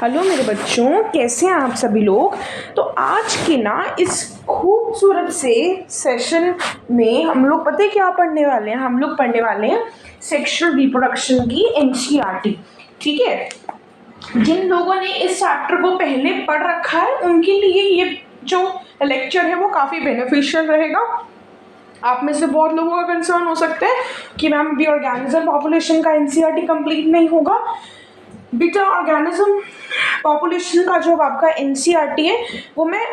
Hello मेरे बच्चों, कैसे हैं आप सभी लोग। तो आज के ना इस खूबसूरत से सेशन में हम लोग पता है क्या पढ़ने वाले हैं। हम लोग पढ़ने वाले हैं सेक्सुअल रिप्रोडक्शन की एनसीईआरटी। ठीक है, जिन लोगों ने इस चैप्टर को पहले पढ़ रखा है उनके लिए ये जो लेक्चर है वो काफ़ी बेनिफिशियल रहेगा। आप में से बहुत लोगों का कंसर्न हो सकता है कि मैम दी ऑर्गेनिज्म पॉपुलेशन का एनसीईआरटी कंप्लीट नहीं होगा। बेटा, ऑर्गेनिज्म पॉपुलेशन का जो आपका एनसीईआरटी है वो मैं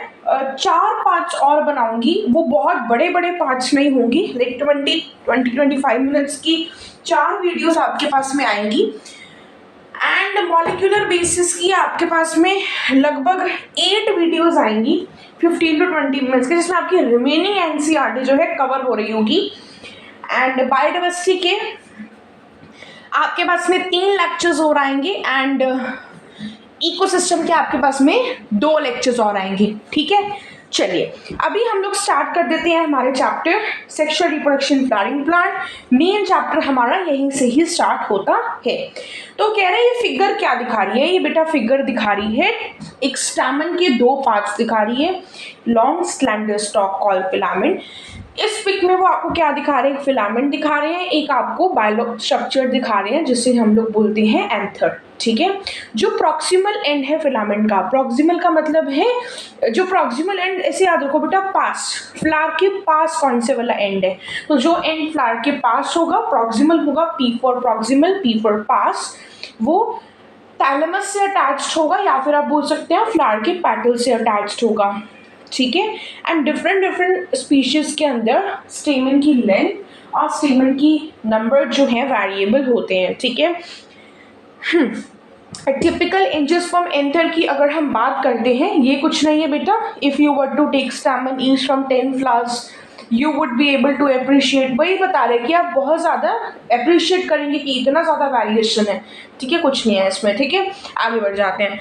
4-5 और बनाऊंगी। वो बहुत बड़े बड़े पार्ट्स नहीं होंगी, लाइक 20-25 मिनट्स की 4 वीडियोस आपके पास में आएंगी। एंड मॉलिक्यूलर बेसिस की आपके पास में लगभग 8 वीडियोस आएंगी 15 to 20 मिनट्स के, जिसमें आपकी रिमेनिंग एनसीईआरटी जो है कवर हो रही होगी। एंड बायोडाइवर्सिटी के आपके पास में 3 लेक्चर्स और आएंगे एंड इकोसिस्टम के आपके पास में 2 लेक्चर्स और आएंगे। ठीक है, चलिए अभी हम लोग स्टार्ट कर देते हैं हमारे chapter sexual reproduction flowering plant. Main chapter हमारा यहीं से ही स्टार्ट होता है। तो कह रहे हैं ये फिगर क्या दिखा रही है। ये बेटा फिगर दिखा रही है एक स्टैमन के 2 पार्ट्स दिखा रही है, long slender stock called filament. इस पिक में वो आपको क्या दिखा रहे हैं, फिलामेंट दिखा रहे हैं, एक आपको बायो स्ट्रक्चर दिखा रहे हैं जिसे हम लोग बोलते हैं एंथर। ठीक है, जो प्रॉक्सिमल एंड है फिलामेंट का, प्रॉक्सिमल का मतलब है जो प्रॉक्सिमल एंड, ऐसे याद रखो बेटा, पास, फ्लावर के पास कौन से वाला एंड है, तो जो एंड फ्लावर के पास होगा प्रॉक्सिमल होगा, P for proximal, P for pass, वो थैलेमस से अटैच्ड होगा या फिर आप बोल सकते हैं फ्लावर के पैटल से अटैच्ड होगा। ठीक है, एंड डिफरेंट स्पीशीज के अंदर स्टेमन की लेंथ और स्टेमन की नंबर जो है वेरिएबल होते हैं। ठीक है, टिपिकल एंजियोस्पर्म एंथर की अगर हम बात करते हैं, ये कुछ नहीं है बेटा। If you were to take stamen each from 10 flowers you would be able to appreciate, वही बता रहे कि आप बहुत ज़्यादा अप्रिशिएट करेंगे कि इतना ज़्यादा वेरिएशन है। ठीक है, कुछ नहीं है इसमें। ठीक है, आगे बढ़ जाते हैं।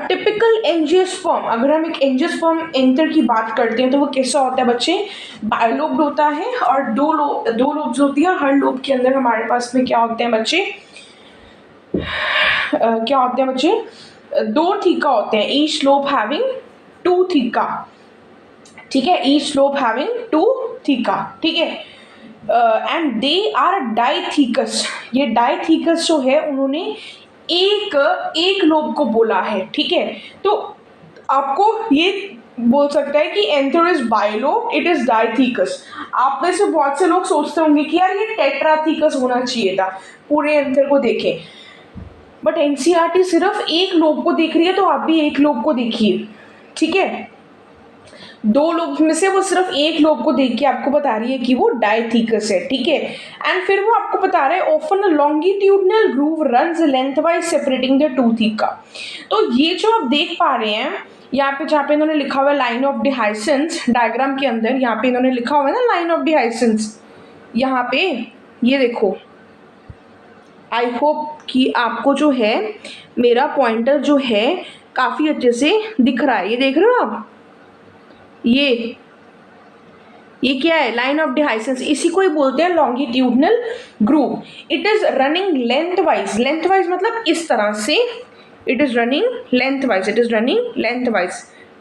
टिपिकल एंजियोस्पर्म, अगर हम एक एंजियोस्पर्म एंथर की बात करते हैं तो वो कैसा होता है बच्चे, बायोलोब्ड होता है और दो लोब्स होती है। हर लोब के अंदर हमारे पास में क्या होते हैं बच्चे, क्या होते हैं बच्चे, 2 थीका होते हैं, ईच लोब हैविंग 2 थीका। ठीक है, ईच लोब हैविंग 2 थीका। ठीक है, एंड दे आर डाइथीकस। ये डाइथीकस जो है उन्होंने एक लोब को बोला है। ठीक है, तो आपको ये बोल सकता है कि anther is bilobe, it is dithecous. आप में से बहुत से लोग सोचते होंगे कि यार ये टेट्राथीकस होना चाहिए था, पूरे एंथर को देखें, बट एनसीईआरटी सिर्फ एक लोब को देख रही है, तो आप भी एक लोब को देखिए। ठीक है, 2 लोब में से वो सिर्फ एक लोब को देख के आपको बता रही है कि वो डाइथीकस है। ठीक है, एंड फिर वो आपको बता रहा है often longitudinal groove runs lengthwise separating the 2 theca. तो ये जो आप देख पा रहे हैं यहाँ पे, जहाँ पे इन्होंने लिखा हुआ है लाइन ऑफ डिहाइसेंस, डायग्राम के अंदर यहाँ पे इन्होंने लिखा हुआ है ना लाइन ऑफ डिहाइसेंस, यहाँ पे ये देखो। आई होप कि आपको जो है मेरा पॉइंटर जो है काफ़ी अच्छे से दिख रहा है। ये देख रहे हो आप, ये क्या है, लाइन ऑफ डिहाइसेंस, इसी को ही बोलते हैं longitudinal groove. It is running lengthwise, lengthwise मतलब इस तरह से, it is running lengthwise, it is running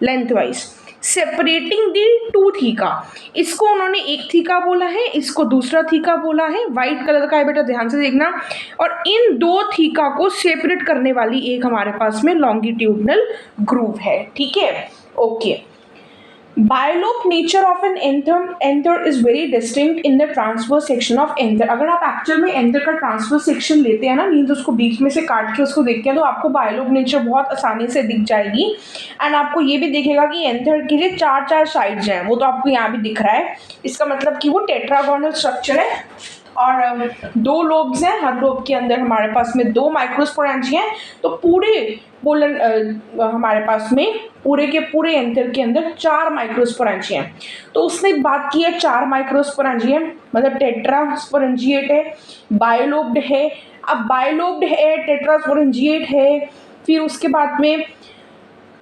lengthwise separating the 2 theca. इसको उन्होंने एक थीका बोला है, इसको दूसरा थीका बोला है, व्हाइट कलर का है बेटा, ध्यान से देखना। और इन 2 थीका को सेपरेट करने वाली एक हमारे पास में लॉन्गिट्यूडनल ग्रूव है। ठीक है, okay. Bilobe nature of an anther is very distinct in the transverse section of anther. अगर आप एक्चुअल में एंथर का ट्रांसवर्स सेक्शन लेते हैं ना, मीन्स उसको बीच में से काट के उसको देखते हैं, तो आपको बायोलोब नेचर बहुत आसानी से दिख जाएगी। एंड आपको ये भी दिखेगा कि एंथर के लिए 4 साइड्स हैं, वो तो आपको यहाँ भी दिख रहा है। इसका मतलब कि वो टेट्रागोनल स्ट्रक्चर है और 2 लोब्स हैं, हर लोब के अंदर हमारे पास में 2 माइक्रोस्पोरेंजिया हैं। तो पूरे हमारे पास में पूरे के पूरे एंथर के अंदर 4 माइक्रोस्पोरेंजिया हैं। तो उसने बात की है 4 माइक्रोस्पोरेंजिया, मतलब टेट्रास्पोरेंजिएट है, बायोलोब्ड है। अब बायोलोब्ड है, टेट्रास्पोरेंजिएट है, फिर उसके बाद में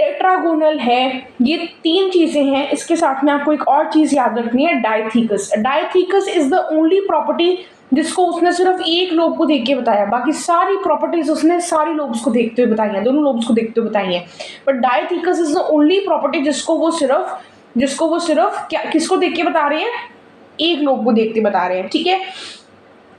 टेट्रागोनल है, ये 3 चीजें हैं। इसके साथ में आपको एक और चीज याद रखनी है, डायथीकस। डायथीकस इज द ओनली प्रॉपर्टी जिसको उसने सिर्फ एक लोब को देख के बताया, बाकी सारी प्रॉपर्टीज उसने सारी लोब्स को देखते हुए बताई हैं, दोनों लोब्स को देखते हुए बताई हैं। But dithecous is the only property जिसको वो सिर्फ क्या किसको देख के बता रहे हैं, एक लोब को देखते बता रहे हैं, ठीक है।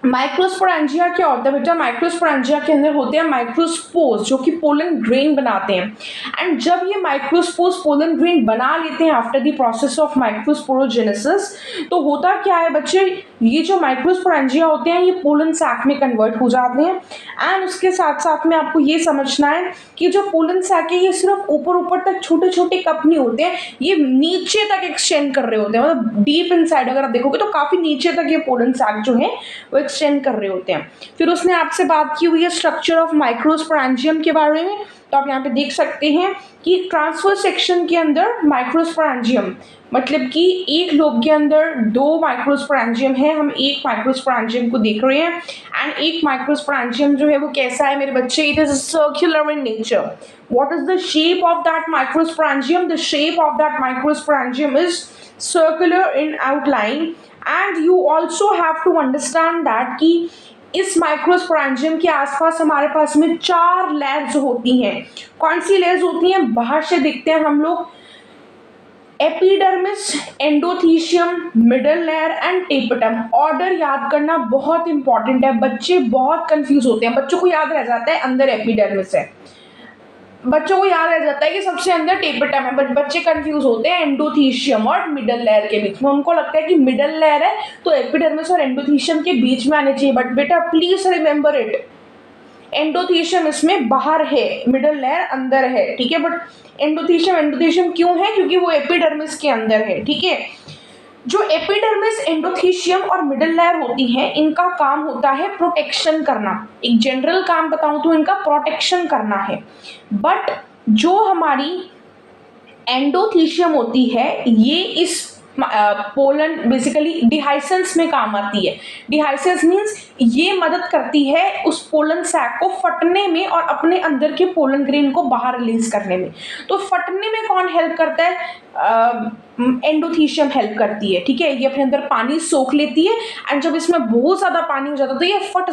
माइक्रोस्पोरेंजिया क्या होता है बेटा, माइक्रोस्पोरेंजिया के अंदर होते हैं माइक्रोस्पोर्स जो कि पोलन ग्रेन बनाते हैं। एंड जब ये माइक्रोस्पोर्स पोलन ग्रेन बना लेते हैं after the process of microsporogenesis, तो होता क्या है बच्चे, ये जो माइक्रोस्पोरेंजिया होते हैं ये पोलन सैक में कन्वर्ट हो जाते हैं। एंड उसके साथ साथ में आपको ये समझना है कि जो पोलन सैक है ये सिर्फ ऊपर तक छोटे छोटे कप नहीं होते हैं, ये नीचे तक एक्सटेंड कर रहे होते हैं, मतलब डीप इनसाइड अगर आप देखोगे तो काफी नीचे तक ये पोलन सैक जो है वो एक्सटेंड कर रहे होते हैं। फिर उसने आपसे बात की हुई है स्ट्रक्चर ऑफ माइक्रोस्पोरेंजियम के बारे में, तो आप यहाँ पे देख सकते हैं कि ट्रांसफर सेक्शन के अंदर माइक्रोस्पोरेंजियम, मतलब कि एक लोब के अंदर 2 माइक्रोस्पोरेंजियम है, हम एक माइक्रोस्पोरेंजियम को देख रहे हैं। एंड एक माइक्रोस्पोरेंजियम जो है वो कैसा है मेरे बच्चे, it is circular in nature. What is the shape of that microsporangium, the shape of that microsporangium is circular in outline. And you also have to understand that कि इस माइक्रोस्पोरेंजियम के आसपास हमारे पास में 4 लेयर्स होती हैं। कौन सी लेयर्स होती हैं, बाहर से दिखते हैं हम लोग, epidermis, endothecium, middle layer and tapetum. Order याद करना बहुत इंपॉर्टेंट है, बच्चे बहुत कंफ्यूज होते हैं, बच्चों को याद रह जाता है अंदर एपिडर्मिस है, बच्चों को याद रह जाता है कि सबसे अंदर टेपिटम है, बट बच्चे कंफ्यूज होते हैं एंडोथीशियम और मिडल लेयर के बीच में। उनको लगता है कि मिडल लेयर है तो एपिडर्मिस और एंडोथीशियम के बीच में आने चाहिए, बट बेटा प्लीज रिमेंबर इट, एंडोथीशियम इसमें बाहर है, मिडल लेयर अंदर है, ठीक है। बट एंडोथीशियम क्यों है, क्योंकि वो एपिडर्मिस के अंदर है, ठीक है। जो एपिडर्मिस, एंडोथीशियम और मिडल लेयर होती है, इनका काम होता है प्रोटेक्शन करना। एक जनरल काम बताऊं तो इनका प्रोटेक्शन करना है। बट जो हमारी एंडोथीशियम होती है ये इस पोलन बेसिकली डिहाइसेंस में काम आती है। डिहाइसेंस मीन्स ये मदद करती है उस पोलन सैक को फटने में और अपने अंदर के पोलन ग्रेन को बाहर रिलीज करने में। तो फटने में कौन हेल्प करता है, एंडोथीशियम हेल्प करती है, ठीक है। ये अपने अंदर पानी सोख लेती है एंड जब इसमें बहुत ज्यादा पानी हो जाता है तो ये फट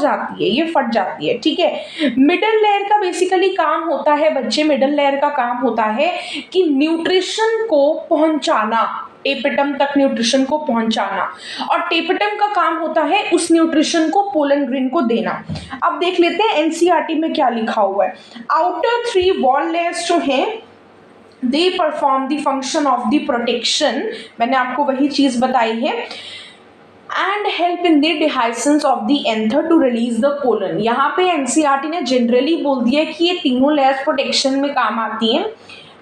जाती है, ठीक है। मिडल लेयर का बेसिकली काम होता है बच्चे, मिडल लेयर का काम होता है कि न्यूट्रिशन को पहुंचाना, टेपिटम तक न्यूट्रिशन को पहुंचाना, और टेपिटम का काम होता है उस न्यूट्रिशन को पोलन ग्रेन को देना। अब देख लेते हैं एनसीईआरटी में क्या लिखा हुआ है। आउटर 3 वॉल लेयर्स जो हैं they perform the function of the protection, मैंने आपको वही चीज बताई है, and help in the dehiscence of the anther to release the pollen। यहाँ पे एनसीईआरटी ने जनरली बोल दिया कि ये तीनों लेयर्स प्रोटेक्शन में काम आती हैं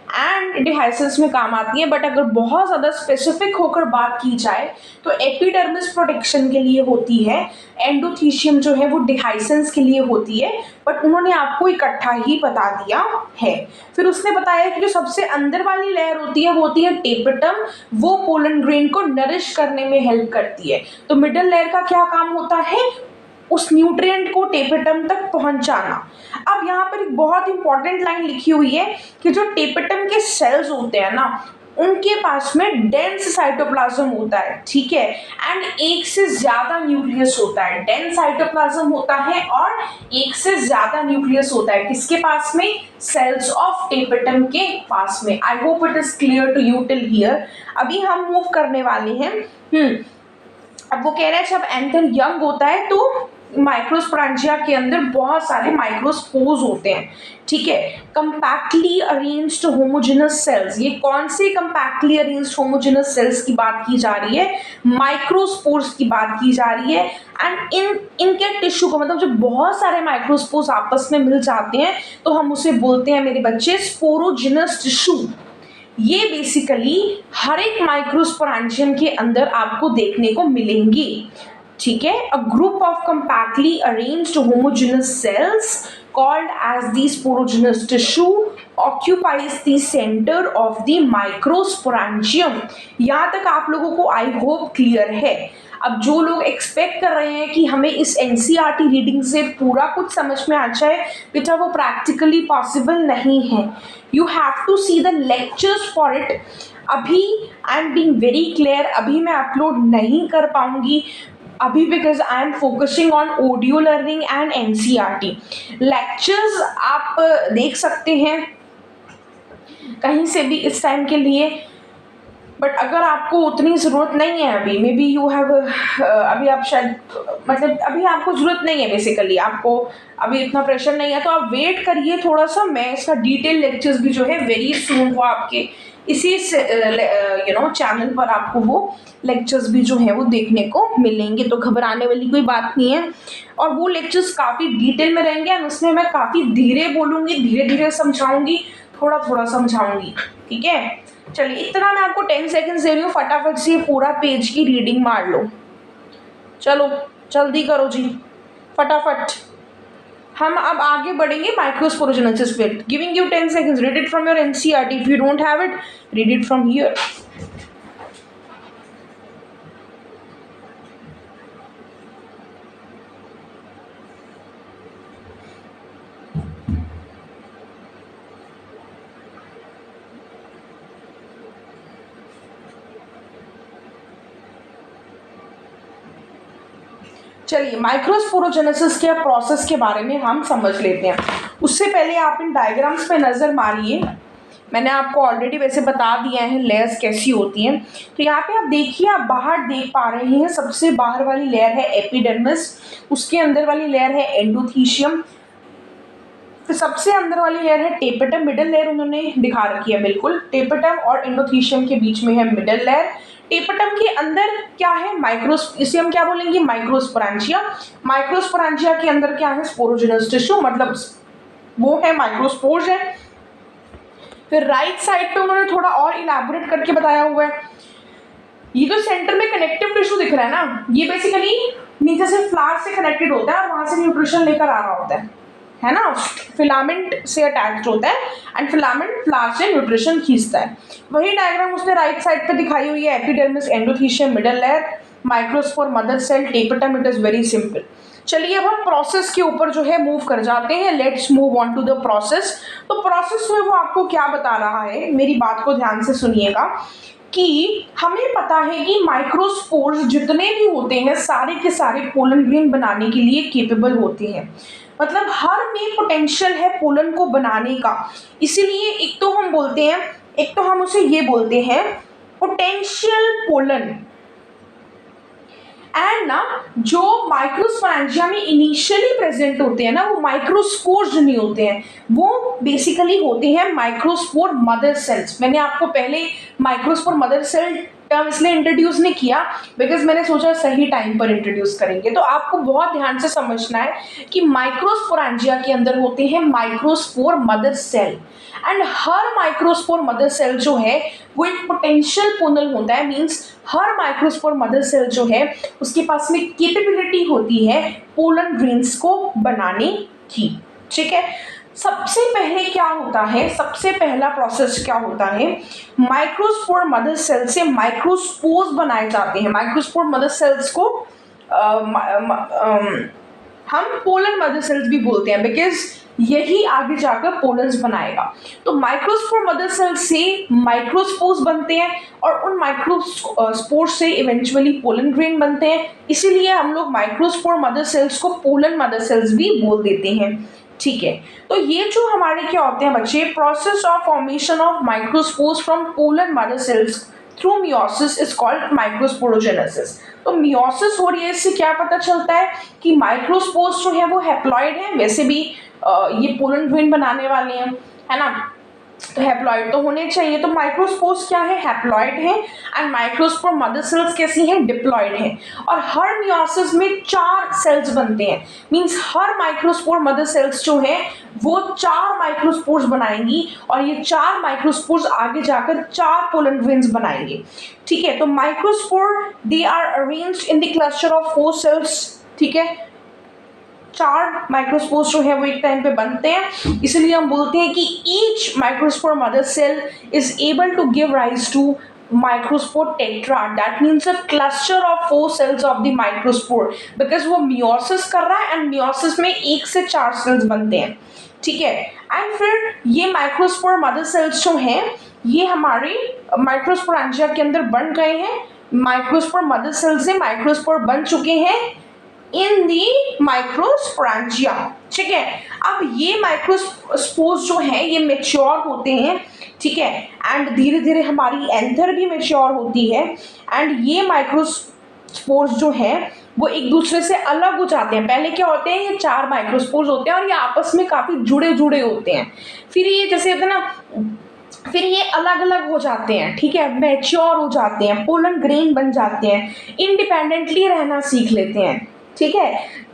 एंड डिहाइसेंस में काम आती है। बट अगर बहुत ज़्यादा स्पेसिफिक होकर बात की जाए तो एपिडर्मिस प्रोटेक्शन के लिए होती है, एंडोथीशियम जो है वो डिहाइसेंस के लिए होती है, बट उन्होंने आपको इकट्ठा ही बता दिया है। फिर उसने बताया कि जो सबसे अंदर वाली लेयर होती है वो होती है टेपिटम, वो पोलन ग्रेन को नरिश करने में हेल्प करती है। तो मिडल लेयर का क्या काम होता है, उस न्यूट्रिएंट को टेपिटम तक पहुंचाना। अब यहाँ पर एक बहुत इंपॉर्टेंट लाइन लिखी हुई है कि जो टेपिटम के सेल्स होते हैं ना, उनके पास में डेंस साइटोप्लाज्म होता है, ठीक है, एंड एक से ज्यादा न्यूक्लियस होता है। डेंस साइटोप्लाज्म होता है और एक से ज्यादा न्यूक्लियस होता है, किसके पास में, सेल्स ऑफ टेपिटम के पास में। I hope it is clear to you till here. अभी हम मूव करने वाले हैं। अब वो कह रहे हैं जब एंथर यंग होता है तो माइक्रोस्पोरेंजिया के अंदर बहुत सारे माइक्रोस्पोर्स होते हैं, ठीक है। कंपैक्टली अरेंज्ड होमोजेनस सेल्स, ये कौन से कंपैक्टली अरेंज्ड होमोजेनस सेल्स की बात की जा रही है, माइक्रोस्पोर्स की बात की जा रही है। एंड इनके टिश्यू को, मतलब जब बहुत सारे माइक्रोस्पोर्स आपस में मिल जाते हैं तो हम उसे बोलते हैं मेरे बच्चे स्पोरोजिनस टिश्यू। ये बेसिकली हर एक माइक्रोस्पोरेंजियम के अंदर आपको देखने को मिलेंगी, ठीक है। A group of compactly arranged homogeneous cells called as the sporogenous tissue occupies the center of the microsporangium। यहाँ तक आप लोगों को आई होप क्लियर है। अब जो लोग एक्सपेक्ट कर रहे हैं कि हमें इस एनसीईआरटी रीडिंग से पूरा कुछ समझ में आ जाए, बेटा वो प्रैक्टिकली पॉसिबल नहीं है। You have to see the lectures for it. अभी I am being very clear, अभी मैं अपलोड नहीं कर पाऊंगी अभी, because I am focusing on audio learning and NCERT. Lectures आप देख सकते हैं कहीं से भी इस टाइम के लिए, बट अगर आपको उतनी ज़रूरत नहीं है अभी, मे बी यू हैव अभी आप शायद मतलब अभी आपको ज़रूरत नहीं है, बेसिकली आपको अभी इतना प्रेशर नहीं है, तो आप वेट करिए थोड़ा सा। मैं इसका डिटेल लेक्चर्स भी जो है वेरी सून वो आपके इसी चैनल पर आपको वो लेक्चर्स भी जो है वो देखने को मिलेंगे, तो घबराने वाली कोई बात नहीं है। और वो लेक्चर्स काफ़ी डिटेल में रहेंगे और उसमें मैं काफ़ी धीरे बोलूँगी, धीरे धीरे समझाऊंगी, थोड़ा थोड़ा समझाऊंगी, ठीक है। चलिए इतना मैं आपको 10 सेकंड्स दे रही हूँ, फटाफट से पूरा पेज की रीडिंग मार लो। चलो जल्दी करो जी, फटाफट। हम अब आगे बढ़ेंगे माइक्रोस्पोरोजेनेसिस पे। Giving you 10 seconds, read it from your NCERT. If you don't have it, read it from here. चलिए माइक्रोस्पोरोजेनेसिस के प्रोसेस के बारे में हम समझ लेते हैं। उससे पहले आप इन डायग्राम्स पे नज़र मारिए। मैंने आपको ऑलरेडी वैसे बता दिया है लेयर्स कैसी होती हैं। तो यहाँ पे आप देखिए, आप बाहर देख पा रहे हैं, सबसे बाहर वाली लेयर है एपिडर्मिस, उसके अंदर वाली लेयर है एंडोथीशियम, फिर सबसे अंदर वाली लेयर है टेपेटम। मिडल लेयर उन्होंने दिखा रखी है, बिल्कुल टेपेटम और एंडोथीशियम के बीच में है मिडल लेयर। टेपेटम के अंदर क्या है, इसे हम क्या बोलेंगे, माइक्रोस्पोरेंजिया। माइक्रोस्पोरेंजिया के अंदर क्या है, स्पोरोजेनस टिश्यू, मतलब वो है माइक्रोस्पोर्स है। फिर राइट साइड पे उन्होंने थोड़ा और इलैबोरेट करके बताया हुआ है। ये जो सेंटर में कनेक्टिव टिश्यू दिख रहा है ना, ये बेसिकली नीचे से फ्लावर से कनेक्टेड होता है और वहां से न्यूट्रिशन लेकर आ रहा होता है ना, फिलामेंट से अटैच्ड होता है एंड फिलामेंट फ्लावर से न्यूट्रिशन खींचता है। वही डायग्राम उसने राइट साइड पे दिखाई हुई है, epidermis, endothecium, middle layer, microspore, mother cell, tapetum. It is very simple. चलिए अब हम प्रोसेस के ऊपर जो है मूव कर जाते हैं। Let's move on to the process. तो प्रोसेस में वो आपको क्या बता रहा है, मेरी बात को ध्यान से सुनिएगा, कि हमें पता है कि माइक्रोस्पोर्स जितने भी होते हैं सारे के सारे पोलन ग्रेन बनाने के लिए केपेबल होते हैं। मतलब हर में पोटेंशियल है पोलन को बनाने का। इसीलिए एक तो हम बोलते हैं, एक तो हम उसे ये बोलते हैं पोटेंशियल पोलन। एंड ना जो माइक्रोस्पोरेंजिया में इनिशियली प्रेजेंट होते हैं ना, वो माइक्रोस्पोर्स नहीं होते हैं, वो बेसिकली होते हैं माइक्रोस्पोर मदर सेल्स। मैंने आपको पहले माइक्रोस्पोर मदर सेल टर्म इसलिए इंट्रोड्यूस नहीं किया बिकॉज मैंने सोचा सही टाइम पर इंट्रोड्यूस करेंगे। तो आपको बहुत ध्यान से समझना है कि माइक्रोस्पोरेंजिया के अंदर होते हैं माइक्रोस्पोर मदर सेल, एंड हर माइक्रोस्पोर मदर सेल जो है वो एक पोटेंशियल पोनल होता है। मींस हर माइक्रोस्पोर मदर सेल जो है उसके पास में कैपेबिलिटी होती है पोलन ग्रेन्स को बनाने की, ठीक है। सबसे पहले क्या होता है, सबसे पहला प्रोसेस क्या होता है, माइक्रोस्पोर मदर सेल से माइक्रोस्पोर्स बनाए जाते हैं। माइक्रोस्पोर मदर सेल्स को हम पोलन मदर सेल्स भी बोलते हैं बिकॉज यही आगे जाकर पोलन्स बनाएगा। तो माइक्रोस्पोर मदर सेल से माइक्रोस्पोर्स बनते हैं और उन माइक्रोस्पोर्स से इवेंचुअली पोलन ग्रेन बनते हैं। इसीलिए हम लोग माइक्रोस्पोर मदर सेल्स को पोलन मदर सेल्स भी बोल देते हैं, ठीक है। तो ये जो हमारे क्या होते हैं बच्चे, process of formation of microspores from pollen mother cells through meiosis is called microsporogenesis. तो मियोसिस हो रही है, इससे क्या पता चलता है कि माइक्रोस्पोर्स जो है वो हैप्लॉइड है। वैसे भी ये पोलन ग्रेन बनाने वाले हैं, है ना, तो हैप्लॉइड तो होने चाहिए। तो माइक्रोस्पोर्स क्या है, हैप्लॉइड है, एंड माइक्रोस्पोर मदर सेल्स कैसी हैं, डिप्लॉइड है। और हर मियोसिस में 4 सेल्स बनते हैं। मींस हर माइक्रोस्पोर मदर सेल्स जो है वो 4 माइक्रोस्पोर्स बनाएंगी और ये 4 माइक्रोस्पोर्स आगे जाकर 4 पोलन ग्रेन्स बनाएंगे, ठीक है। तो microspore they are arranged in the cluster of 4 cells, ठीक है। 4 माइक्रोस्पोर्स जो है वो एक टाइम पे बनते हैं। इसलिए हम बोलते हैं कि each microspore mother cell is able to give rise to microspore tetrad, that means a cluster of 4 cells of the microspore, because वो meiosis कर रहा है and meiosis में 1 से 4 cells बनते हैं, ठीक है। एंड फिर ये माइक्रोस्पोर मदर सेल्स जो हैं ये हमारे माइक्रोस्पोरेंजिया के अंदर बन गए हैं, माइक्रोस्पोर मदर सेल्स से माइक्रोस्पोर बन चुके हैं इन दी माइक्रोस्पोरेंजिया, ठीक है। अब ये माइक्रोस्पोर्स जो है ये मेच्योर होते हैं, ठीक है, एंड धीरे धीरे हमारी एंथर भी मेच्योर होती है, एंड ये माइक्रोस्पोर्स जो है वो एक दूसरे से अलग हो जाते हैं। पहले क्या होते हैं, ये 4 माइक्रोस्पोर्स होते हैं और ये आपस में काफी जुड़े जुड़े होते हैं, फिर ये जैसे होता है ना, फिर ये अलग अलग हो जाते हैं, ठीक है, मैच्योर हो जाते हैं, पोलन ग्रेन बन जाते हैं, इंडिपेंडेंटली रहना सीख लेते हैं, ठीक है।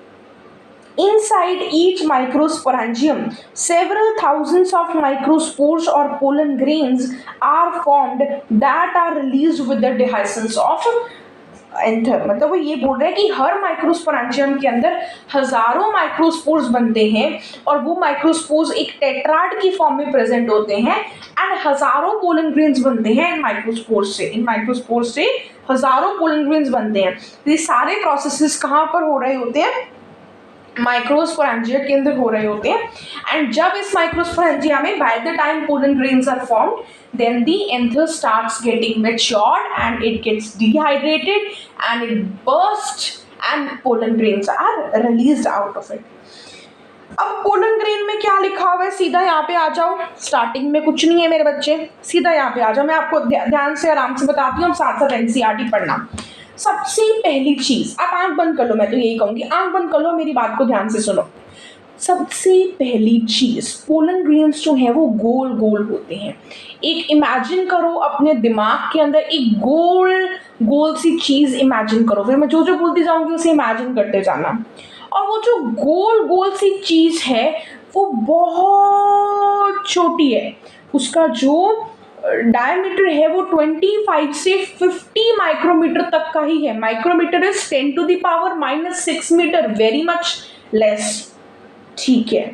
Inside each microsporangium, several thousands of microspores or pollen grains are formed that are released with the dehiscence of anther। मतलब वो ये बोल रहे हैं कि हर माइक्रोस्पोरेंजियम के अंदर हजारों माइक्रोस्पोर्स बनते हैं और वो माइक्रोस्पोर्स एक टेट्राड की फॉर्म में प्रेजेंट होते हैं एंड हजारों पोलन ग्रेन्स बनते हैं इन माइक्रोस्पोर्स से हजारों पोलन ग्रेन्स बनते हैं। ये सारे प्रोसेसेस कहाँ पर हो रहे होते हैं, माइक्रोस्पोरेंजिया के अंदर हो रहे होते हैं। एंड जब इस माइक्रोस्पोरेंजिया में by the time pollen grains are formed, then the anther starts getting matured and it gets dehydrated and it bursts and pollen grains are released out of it। अब पोलन ग्रेन में क्या लिखा हुआ है, सीधा यहाँ पे आ जाओ, स्टार्टिंग में कुछ नहीं है मेरे बच्चे, सीधा यहाँ पे आ जाओ, मैं आपको ध्यान से आराम से बताती हूँ, साथ साथ एनसीईआरटी पढ़ना। सबसे पहली चीज, आप आंख बंद कर लो, मैं तो यही कहूंगी आंख बंद कर लो, मेरी बात को ध्यान से सुनो। सबसे पहली चीज, पोलन ग्रेन्स जो है वो गोल गोल होते हैं। एक इमेजिन करो अपने दिमाग के अंदर एक गोल गोल सी चीज इमेजिन करो, फिर मैं जो जो बोलती जाऊंगी उसे इमेजिन करते जाना। और वो जो गोल गोल सी चीज है वो बहुत छोटी है, उसका जो डायमीटर है वो 25 से 50 माइक्रोमीटर तक का ही है। Micrometre is 10⁻⁻6 metre, very much less, ठीक है।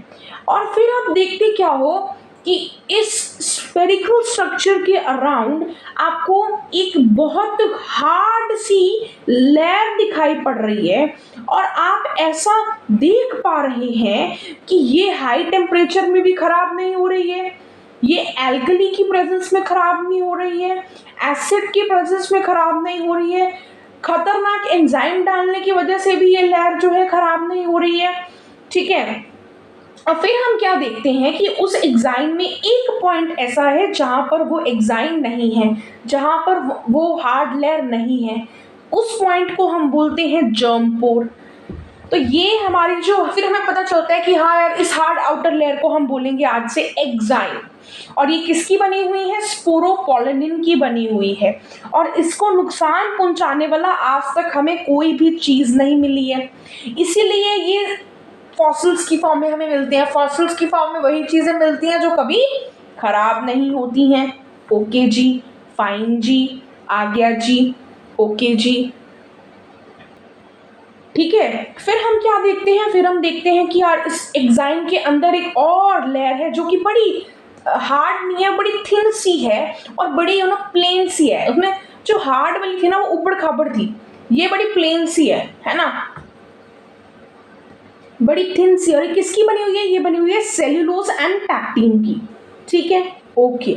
और फिर आप देखते क्या हो कि इस स्फेरिकल स्ट्रक्चर के अराउंड आपको एक बहुत हार्ड सी लेयर दिखाई पड़ रही है और आप ऐसा देख पा रहे हैं कि ये हाई टेम्परेचर में भी खराब नहीं हो रही है, ये एल्कली की प्रेजेंस में खराब नहीं हो रही है, एसिड की प्रेजेंस में खराब नहीं हो रही है, खतरनाक एंजाइम डालने की वजह से भी ये लेयर जो है खराब नहीं हो रही है, ठीक है। और फिर हम क्या देखते हैं कि उस एग्जाइम में एक पॉइंट ऐसा है जहां पर वो एग्जाइम नहीं है, जहां पर वो हार्ड लेयर नहीं है, उस पॉइंट को हम बोलते हैं जर्म पोर। तो ये हमारी जो, फिर हमें पता चलता है कि हाँ यार इस हार्ड आउटर लेयर को हम बोलेंगे आज से एग्जाइम, और ये किसकी बनी हुई है, स्पोरोपोलिनिन की बनी हुई है, और इसको नुकसान पहुंचाने वाला आज तक हमें कोई भी चीज नहीं मिली है, इसीलिए ये फॉसिल्स की फॉर्म में हमें मिलते हैं। फॉसिल्स की फॉर्म में वही चीजें मिलती हैं जो कभी खराब नहीं होती हैं। ओके जी, फाइन जी, आ गया जी, ओके जी, ठीक है। फिर हम क्या देखते हैं, फिर हम देखते हैं कि यार इस एग्जाइम के अंदर एक और लेयर है जो कि बड़ी हार्ड नहीं है, बड़ी थिन सी है और बड़ी प्लेन सी है। उसमें जो हार्ड वाली थी ना वो उबड़ खाबड़ थी, ये बड़ी प्लेन सी है ना, बड़ी थिन सी। और किसकी बनी हुई है, ये बनी हुई है सेल्यूलोज एंड पैक्टिन की, ठीक है, ओके।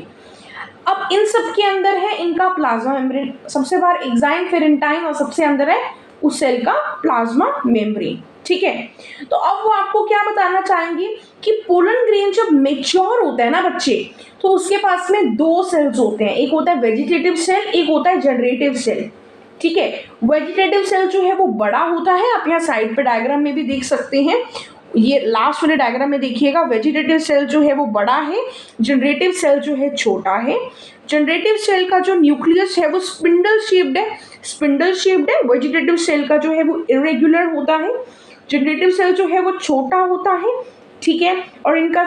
अब इन सब के अंदर है इनका प्लाज्मा मेम्ब्रेन, सबसे बाहर एग्जाइम फेरेंटाइन और सबसे अंदर है उस सेल का प्लाज्मा मेम्ब्रेन, ठीक है। तो अब वो आपको क्या बताना चाहेंगे कि पोलन ग्रेन जब मेच्योर होता है ना बच्चे, तो उसके पास में 2 सेल्स होते हैं, एक होता है वेजिटेटिव सेल, एक होता है जनरेटिव सेल, ठीक है। वेजिटेटिव सेल जो है वो बड़ा होता है, आप यहाँ साइड पे डायग्राम में भी देख सकते हैं, ये लास्ट वाले डायग्राम में देखिएगा, वेजिटेटिव सेल जो है वो बड़ा है, जनरेटिव सेल जो है छोटा है। जनरेटिव सेल का जो न्यूक्लियस है वो स्पिंडल शेप्ड है, वेजिटेटिव सेल का जो है वो इरेगुलर होता है, जनरेटिव सेल जो है वो छोटा होता है, ठीक है, और इनका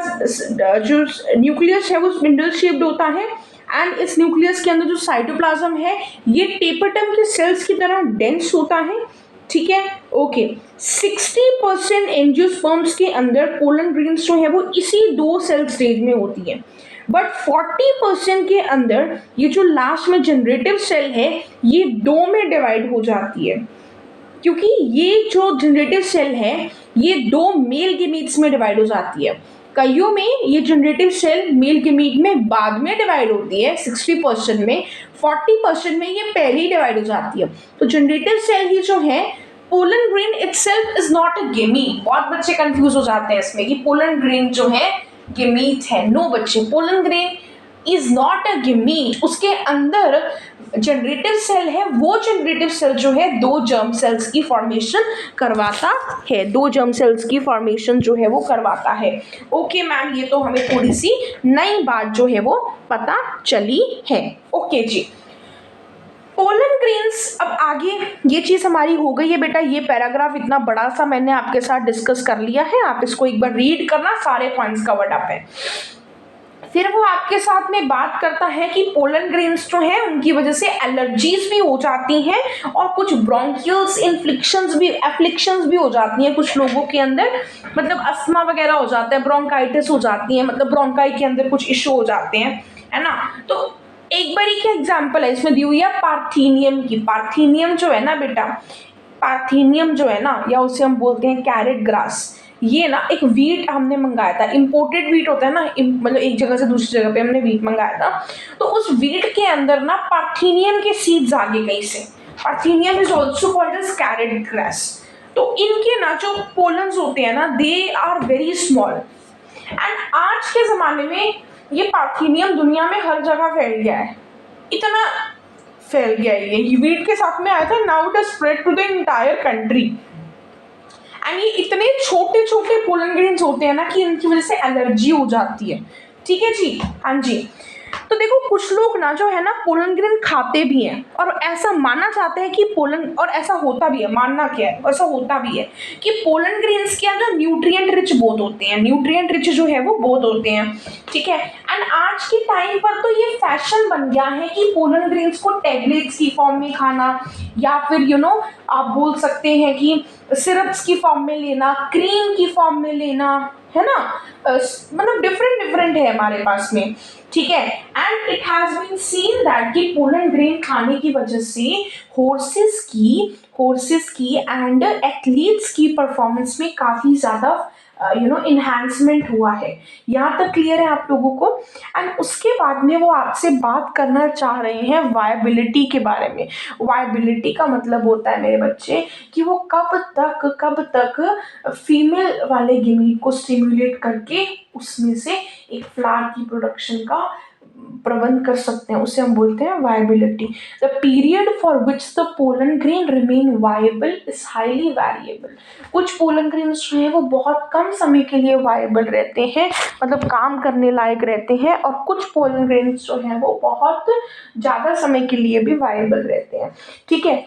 जो न्यूक्लियस है वो स्पिंडल शेप्ड होता है। एंड इस न्यूक्लियस के अंदर जो साइटोप्लाज्म है ये टेपरटम के सेल्स की तरह डेंस होता है, ठीक है, ओके। 60% एंजियोस्पर्म्स के अंदर पोलन ग्रेन्स जो है वो इसी 2 सेल स्टेज में होती है। बट 40% के अंदर ये जो लास्ट में जनरेटिव सेल है ये दो में डिवाइड हो जाती है, क्योंकि ये जो जनरेटिव सेल है ये दो मेल गेमीट्स में डिवाइड हो जाती है। कईयों में ये जनरेटिव सेल मेल गेमीट में बाद में डिवाइड होती है 60% में, 40% में ये पहले ही डिवाइड हो जाती है। तो जनरेटिव सेल ही जो है, pollen grain itself is not a gamete. बहुत बच्चे कंफ्यूज हो जाते हैं इसमें कि पोलन ग्रेन जो है गेमीट है। नो बच्चे, pollen grain is not a gamete. उसके अंदर जनरेटिव सेल है, वो जनरेटिव सेल जो है दो जर्म सेल्स की फॉर्मेशन करवाता है, दो जर्म सेल्स की फॉर्मेशन जो है वो करवाता है। ओके मैम, ये तो हमें थोड़ी सी नई बात जो है वो पता चली है। ओके जी, पोलन ग्रेन्स। अब आगे ये चीज हमारी हो गई है बेटा, ये पैराग्राफ इतना बड़ा सा मैंने आपके साथ डिस्कस कर लिया है, आप इसको एक बार रीड करना, सारे पॉइंट्स कवर्ड अप है। फिर वो आपके साथ में बात करता है कि पोलन ग्रेन्स जो है उनकी वजह से एलर्जीज भी हो जाती हैं और कुछ ब्रोंकियल्स एफ्लिक्शंस भी हो जाती हैं कुछ लोगों के अंदर, मतलब अस्थमा वगैरह हो जाता है, ब्रोंकाइटिस हो जाती है, मतलब ब्रोंकाई के अंदर कुछ इशू हो जाते हैं, है ना। तो एक बार एक एग्जाम्पल है इसमें दी हुई है पार्थीनियम की। पार्थीनियम जो है ना बेटा, पार्थीनियम जो है ना, या उसे हम बोलते हैं कैरेट ग्रास, ये ना एक वीट हमने मंगाया था, इंपोर्टेड वीट होता है ना, मतलब एक जगह से दूसरी जगह पे हमने वीट मंगाया था। तो उस वीट के अंदर ना पार्थीनियम के सीड्स आ गए कहीं से। Parthenium is also called as carrot grass. तो इनके ना जो पोलन्स होते हैं ना, they are very small. And आज के ज़माने में ये पार्थीनियम दुनिया में हर जगह फैल गया है, इतना फैल गया है ये वीट के साथ में आया था। Now it is spread to the entire country. And ये इतने छोटे छोटे पोलन ग्रेन्स होते हैं ना कि इनकी वजह से एलर्जी हो जाती है। ठीक है जी, हाँ जी। तो देखो कुछ लोग ना जो है ना पोलन ग्रेन खाते भी हैं, और ऐसा माना जाता है कि पोलन, और ऐसा होता भी है, मानना क्या है, ऐसा होता भी है कि पोलन ग्रेन्स के अंदर न्यूट्रिएंट रिच बहुत होते हैं, न्यूट्रिएंट रिच जो है वो बहुत होते हैं। ठीक है। एंड आज के टाइम पर तो ये फैशन बन गया है कि पोलन ग्रेन्स को टैबलेट्स की फॉर्म में खाना, या फिर आप बोल सकते हैं कि सिरप्स की फॉर्म में लेना, क्रीम की फॉर्म में लेना, है ना। मतलब डिफरेंट है हमारे पास में। ठीक है। And it has been seen that कि पोलन ग्रेन खाने की वजह से हॉर्सेस की एंड एथलीट्स की परफॉर्मेंस में काफी ज्यादा इन्हांसमेंट हुआ है। यहाँ तक क्लियर है आप लोगों को। एंड उसके बाद में वो आपसे बात करना चाह रहे हैं वायबिलिटी के बारे में। वायबिलिटी का मतलब होता है मेरे बच्चे कि वो कब तक फीमेल वाले गेमीट को स्टिमुलेट करके उसमें से एक फ्लावर की प्रोडक्शन का प्रबंध कर सकते हैं, उसे हम बोलते हैं viability. The period for which the pollen grain remain viable is highly variable. कुछ पोलन ग्रेन्स जो है वो बहुत कम समय के लिए वायबल रहते हैं, मतलब काम करने लायक रहते हैं, और कुछ पोलन ग्रेन्स जो है वो बहुत ज़्यादा समय के लिए भी वायबल रहते हैं। ठीक है।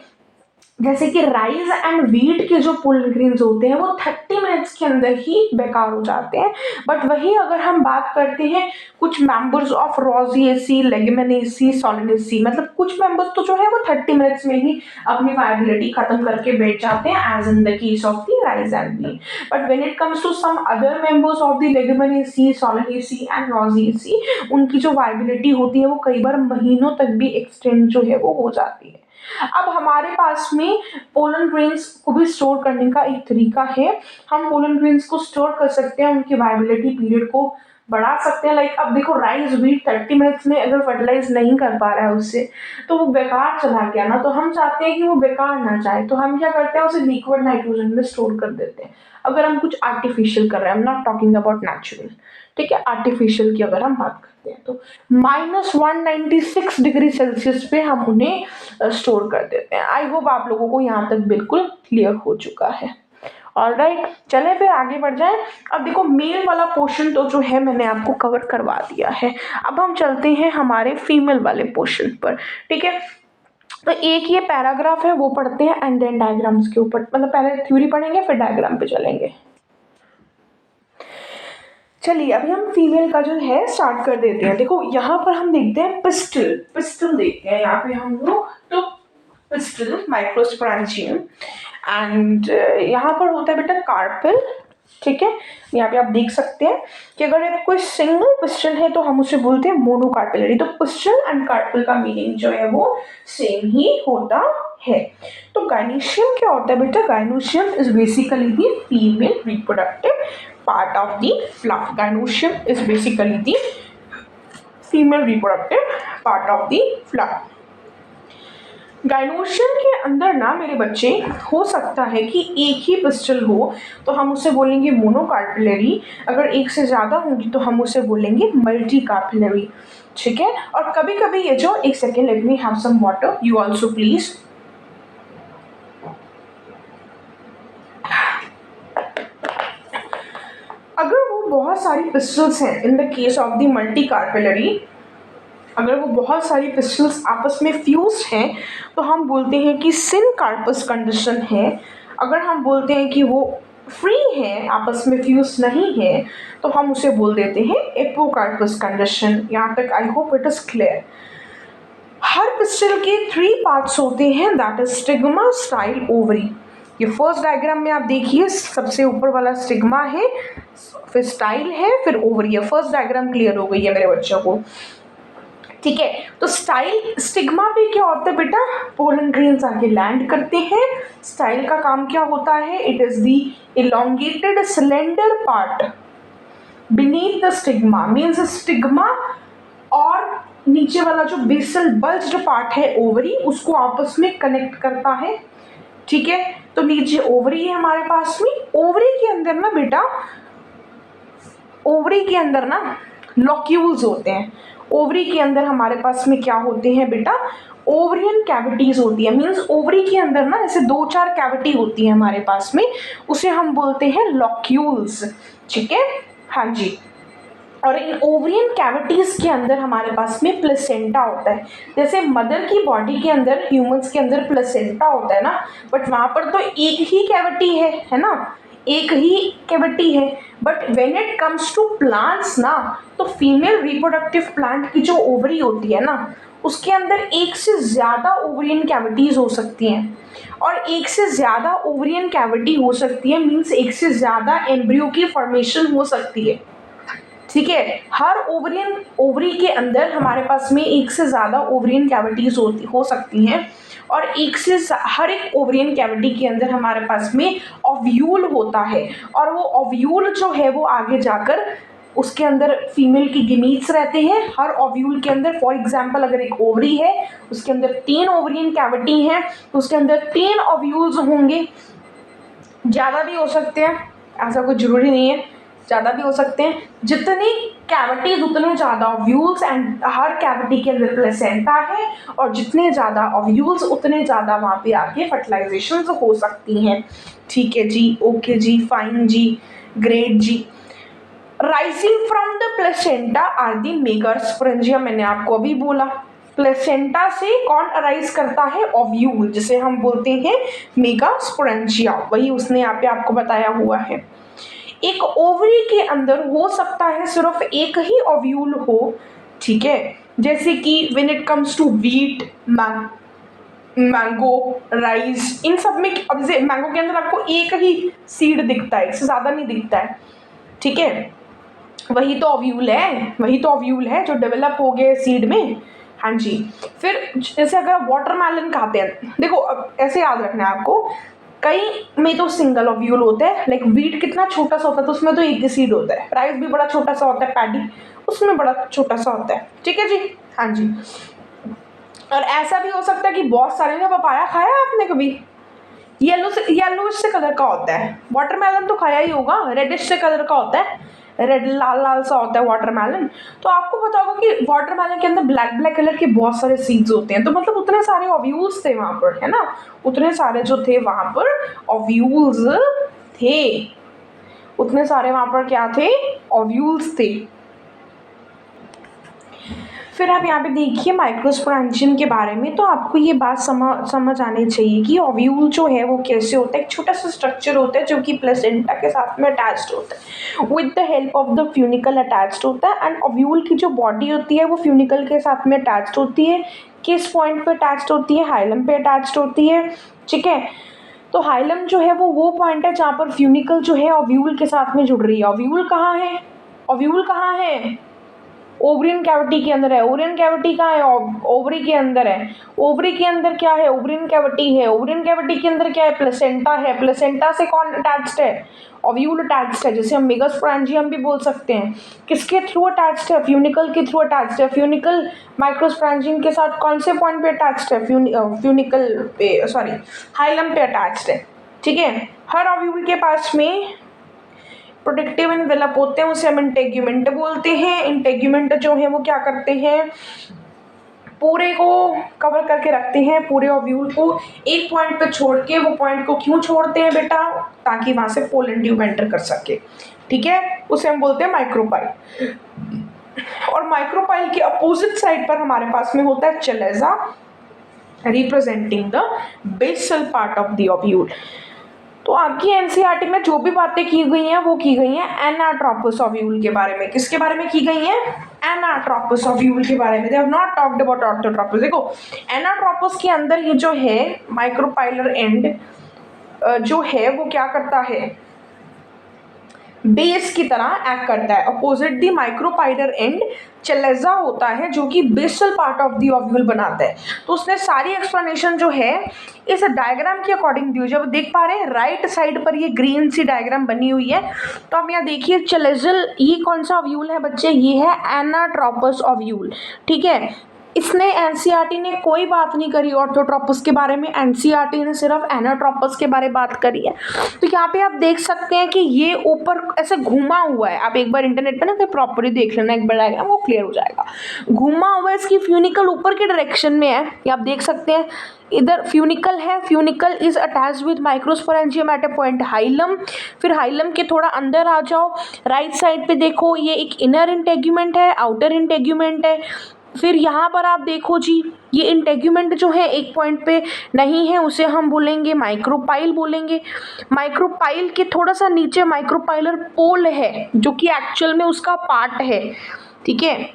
जैसे कि राइस एंड व्हीट के जो पोलन ग्रेन्स होते हैं वो 30 मिनट्स के अंदर ही बेकार हो जाते हैं। बट वही अगर हम बात करते हैं कुछ मेंबर्स ऑफ रोजिएसी, लेगुमिनेसी, सोलेनेसी, मतलब कुछ मेंबर्स तो जो है वो 30 मिनट्स में ही अपनी वायबिलिटी खत्म करके बैठ जाते हैं, as in the case of the rice and wheat. But when it comes to some other members of the leguminosae, solanaceae and rosaceae, उनकी जो वायबिलिटी होती है वो कई बार महीनों तक भी एक्सटेंड जो है वो हो जाती है। अब हमारे पास में पोलन ग्रेन्स को भी स्टोर करने का एक तरीका है। हम पोलन ग्रेन्स को स्टोर कर सकते हैं, उनकी वायबिलिटी पीरियड को बढ़ा सकते हैं। लाइक अब देखो राइस व्हीट 30 मिनट्स में अगर फर्टिलाइज नहीं कर पा रहा है उससे, तो वो बेकार चला गया ना। तो हम चाहते हैं कि वो बेकार ना जाए, तो हम क्या करते हैं, उसे लिक्विड नाइट्रोजन में स्टोर कर देते हैं। अगर हम कुछ आर्टिफिशियल कर रहे हैं, I am not talking about natural, ठीक है, आर्टिफिशियल की अगर हम बात करते हैं, तो -196 डिग्री सेल्सियस पे हम उन्हें स्टोर कर देते हैं। आई होप आप लोगों को यहाँ तक बिल्कुल क्लियर हो चुका है। ऑलराइट, चले फिर आगे बढ़ जाएं। अब देखो मेल वाला पोर्शन तो जो है मैंने आपको कवर करवा दिया है। अब हम चलते हैं हमारे फीमेल वाले पोर्शन पर। ठीक है। तो एक ये पैराग्राफ है वो पढ़ते हैं, एंड देन डायग्राम्स के ऊपर, मतलब पहले थ्योरी पढ़ेंगे फिर डायग्राम पे चलेंगे। चलिए अभी हम फीमेल का जो है स्टार्ट कर देते हैं। देखो यहाँ पर हम देखते हैं पिस्टल देखते हैं यहाँ पे हम लोग। तो पिस्टल माइक्रोस्पोरेंजियम, एंड यहाँ पर होता है बेटा कार्पेल, ठीक है, यहाँ पे आप देख सकते हैं कि अगर कोई सिंगल पिस्टल है तो हम उसे बोलते हैं मोनोकार्पिलरी। तो पिस्टल एंड कार्पिल का मीनिंग जो है वो सेम ही होता है। तो गायनोशियम क्या होता है बेटा? Gynoecium is basically the female reproductive part of the flower. Gynoecium is basically the female reproductive part of the flower. Gynoecium के अंदर ना मेरे बच्चे हो सकता है कि एक ही पिस्टल हो तो हम उसे बोलेंगे मोनोकार्पिलरी, अगर एक से ज़्यादा होंगी तो हम उसे बोलेंगे मल्टी कार्पिलरी। ठीक है, और कभी कभी ये जो, एक second, let me have some water, you also please. अगर वो बहुत सारी पिस्टल्स हैं in the case of the multi carpellary, अगर वो बहुत सारी पिस्टल्स आपस में फ्यूज हैं तो हम बोलते हैं कि सिन कार्पस कंडीशन है। अगर हम बोलते हैं कि वो फ्री है, आपस में फ्यूज नहीं है, तो हम उसे बोल देते हैं एपोकार्पस कंडीशन। यहाँ तक आई hope it is clear. Her pistol के 3 पार्ट्स होते हैं, that is stigma, style, ovary. ये फर्स्ट डायग्राम में आप देखिए, सबसे ऊपर वाला स्टिग्मा है, फिर स्टाइल है, फिर ओवरी है। फर्स्ट डायग्राम क्लियर हो गई है मेरे बच्चों को? ठीक है, तो स्टाइल, स्टिग्मा पे क्या होता है बेटा? पोलन ग्रेन्स आके लैंड करते हैं। स्टाइल का काम क्या होता है? It is the elongated slender part beneath the stigma, means stigma और नीचे वाला जो बेसल बल्ज्ड पार्ट है ओवरी, उसको आपस में कनेक्ट करता है। ठीक है, तो नीचे ओवरी है हमारे पास में। ओवरी के अंदर ना बेटा, ओवरी के अंदर ना लॉक्यूल्स होते हैं। ओवरी के अंदर हमारे पास में क्या होते हैं बेटा? ओवरियन कैविटीज होती है। मीन्स ओवरी के अंदर ना ऐसे 2-4 कैविटी होती है हमारे पास में, उसे हम बोलते हैं लॉक्यूल्स। ठीक है, हाँ जी। और इन ओवरियन कैविटीज के अंदर हमारे पास में प्लेसेंटा होता है। जैसे मदर की बॉडी के अंदर, ह्यूमंस के अंदर प्लेसेंटा होता है ना, बट वहां पर तो एक ही कैविटी है ना, एक ही कैविटी है। But when it comes to plants ना, तो फीमेल रिप्रोडक्टिव प्लांट की जो ओवरी होती है ना, उसके अंदर एक से ज़्यादा ओवरियन कैविटीज हो सकती हैं। और एक से ज़्यादा ओवरियन कैविटी हो सकती है मीन्स एक से ज़्यादा एम्ब्रियो की फॉर्मेशन हो सकती है। ठीक है, हर ओवरी के अंदर हमारे पास में एक से ज़्यादा ओवरियन कैविटीज हो सकती हैं। और हर एक ओवरियन कैविटी के अंदर हमारे पास में ओव्यूल होता है। और वो ओव्यूल जो है वो आगे जाकर उसके अंदर फीमेल की गेमीट्स रहते हैं। हर ओव्यूल के अंदर, फॉर एग्जांपल अगर एक ओवरी है उसके अंदर 3 ओवरियन कैविटी हैं तो उसके अंदर 3 ओव्यूल्स होंगे। ज़्यादा भी हो सकते हैं, ऐसा कुछ जरूरी नहीं है, ज़्यादा भी हो सकते हैं। जितनी कैविटीज उतने ज़्यादा ओव्यूल्स, एंड हर कैविटी के अंदर प्लेसेंटा है, और जितने ज़्यादा ओव्यूल्स उतने ज़्यादा वहाँ पे आके फर्टिलाइजेशन हो सकती हैं। ठीक है जी, okay ji, fine ji, great ji. Rising from the placenta are the megasporangia, मैंने आपको अभी बोला। प्लेसेंटा से कौन अराइज करता है? ओव्यूल, जिसे हम बोलते हैं मेगास्पोरेंजिया, वही उसने यहाँ पे आपको बताया हुआ है। एक ओवरी के अंदर हो सकता है सिर्फ एक ही ओव्यूल हो। ठीक है, जैसे कि when it comes to wheat, mango, rice, इन सब में। अब जैसे मैंगो के अंदर आपको एक ही सीड दिखता है, इससे ज़्यादा नहीं दिखता है। ठीक है, वही तो ओव्यूल है, वही तो ओव्यूल है जो डेवलप हो गए सीड में। हाँ जी। फिर जैसे अगर आप वाटरमेलन खाते हैं, देखो अब ऐसे याद रखना है आपको, कई में तो सिंगल ओव्यूल होता है। लाइक व्हीट कितना छोटा सा होता है तो उसमें तो एक ही सीड होता है। राइस भी बड़ा छोटा सा होता है, पैडी उसमें बड़ा छोटा सा होता है। ठीक है जी, हाँ जी। और ऐसा भी हो सकता है कि बहुत सारे ने पपाया खाया आपने कभी? येलो से कलर का होता है। वाटरमेलन तो खाया ही होगा, रेडिश से कलर का होता है, रेड लाल लाल सा होता है वाटरमेलन। तो आपको पता होगा कि वाटरमेलन के अंदर ब्लैक ब्लैक कलर के बहुत सारे सीड्स होते हैं। तो मतलब उतने सारे ओव्यूल्स थे वहाँ पर, है ना, उतने सारे जो थे वहाँ पर ओव्यूल्स थे, उतने सारे वहाँ पर क्या थे? ओव्यूल्स थे। फिर आप यहाँ पे देखिए माइक्रोस्पोरेंजियम के बारे में, तो आपको ये बात समझ आनी चाहिए कि ओव्यूल जो है वो कैसे होता है। एक छोटा सा स्ट्रक्चर होता है जो कि प्लेसेंटा के साथ में अटैच्ड होता है, with the help of the funicle attached होता है। एंड ओव्यूल की जो बॉडी होती है वो फ्यूनिकल के साथ में अटैच्ड होती है। किस पॉइंट पे अटैच्ड होती है? हाइलम पे अटैच्ड होती है। ठीक है, तो हाइलम जो है वो पॉइंट है जहाँ पर फ्यूनिकल जो है ओव्यूल के साथ में जुड़ रही है। ओव्यूल कहाँ है? ओव्यूल कहाँ है? ओवरियन कैविटी के अंदर है। ओवरियन कैविटी कहाँ है? ओवरी के अंदर है। ओवरी के अंदर क्या है? ओवरियन कैविटी है। ओवरियन कैविटी के अंदर क्या है? प्लेसेंटा है। प्लेसेंटा से कौन अटैच्ड है? ओव्यूल अटैच्ड है, जिसे हम मेगास्पोरेंजियम भी बोल सकते हैं। किसके थ्रू अटैच्ड है? फ्यूनिकल के थ्रू अटैच्ड है। फ्यूनिकल माइक्रोस्पोरेंजियम के साथ कौन से पॉइंट पे अटैच्ड है? फ्यूनिकल पे, सॉरी, हाइलम पे अटैच्ड है। ठीक है, हर ओव्यूल के पास में प्रोटेक्टिव एनवेलप होते हैं, उसे हम इंटेग्यूमेंट बोलते हैं। इंटेग्यूमेंट जो है वो क्या करते हैं? पूरे को कवर करके रखते हैं, पूरे ओव्यूल को एक पॉइंट पे छोड़ के। वो पॉइंट को क्यों छोड़ते हैं बेटा? ताकि वहां से पोलन ट्यूब एंटर कर सके। ठीक है, उसे हम बोलते हैं माइक्रोपाइल। और माइक्रोपाइल के अपोजिट साइड पर हमारे पास में होता है chalaza, representing the basal part of the ovule. तो आपकी एनसीईआरटी में जो भी बातें की गई हैं वो की गई हैं एनाट्रोपस ओव्यूल के बारे में। किसके बारे में की गई हैं? एनाट्रोपस ओव्यूल के बारे में। They have not talked about orthotropous. देखो, एनाट्रोपस के अंदर ये जो है माइक्रोपाइलर एंड जो है वो क्या करता है? बेस की तरह एक्ट करता है। Opposite the micropylar end chalaza होता है जो कि basal part of the ovule बनाता है। तो उसने सारी एक्सप्लेनेशन जो है इस डायग्राम के अकॉर्डिंग दी हुई। जब देख पा रहे हैं राइट साइड पर ये ग्रीन सी डायग्राम बनी हुई है, तो आप यहाँ देखिए चलेजल, ये कौन सा ओव्यूल है बच्चे? ये है एनाट्रोपस ओव्यूल। ठीक है, इसने एनसीईआरटी ने कोई बात नहीं करी ऑर्थोट्रोपस के बारे में। एनसीईआरटी ने सिर्फ एनाट्रोपस के बारे में बात करी है। तो यहाँ पे आप देख सकते हैं कि ये ऊपर ऐसे घुमा हुआ है। आप एक बार इंटरनेट पे ना प्रॉपरली देख लेना, एक बार डायग्राम, वो क्लियर हो जाएगा। घुमा हुआ है, इसकी फ्यूनिकल ऊपर के डायरेक्शन में है, ये आप देख सकते हैं। इधर फ्यूनिकल है, funicle is attached with microsporangium at a point hilum. फिर हाइलम के थोड़ा अंदर आ जाओ, राइट साइड पे देखो, ये एक इनर इंटेग्यूमेंट है, आउटर इंटेग्यूमेंट है। फिर यहाँ पर आप देखो जी, ये इंटेग्यूमेंट जो है एक पॉइंट पे नहीं है, उसे हम बोलेंगे माइक्रोपाइल बोलेंगे। माइक्रोपाइल के थोड़ा सा नीचे माइक्रोपाइलर पोल है जो कि एक्चुअल में उसका पार्ट है। ठीक है,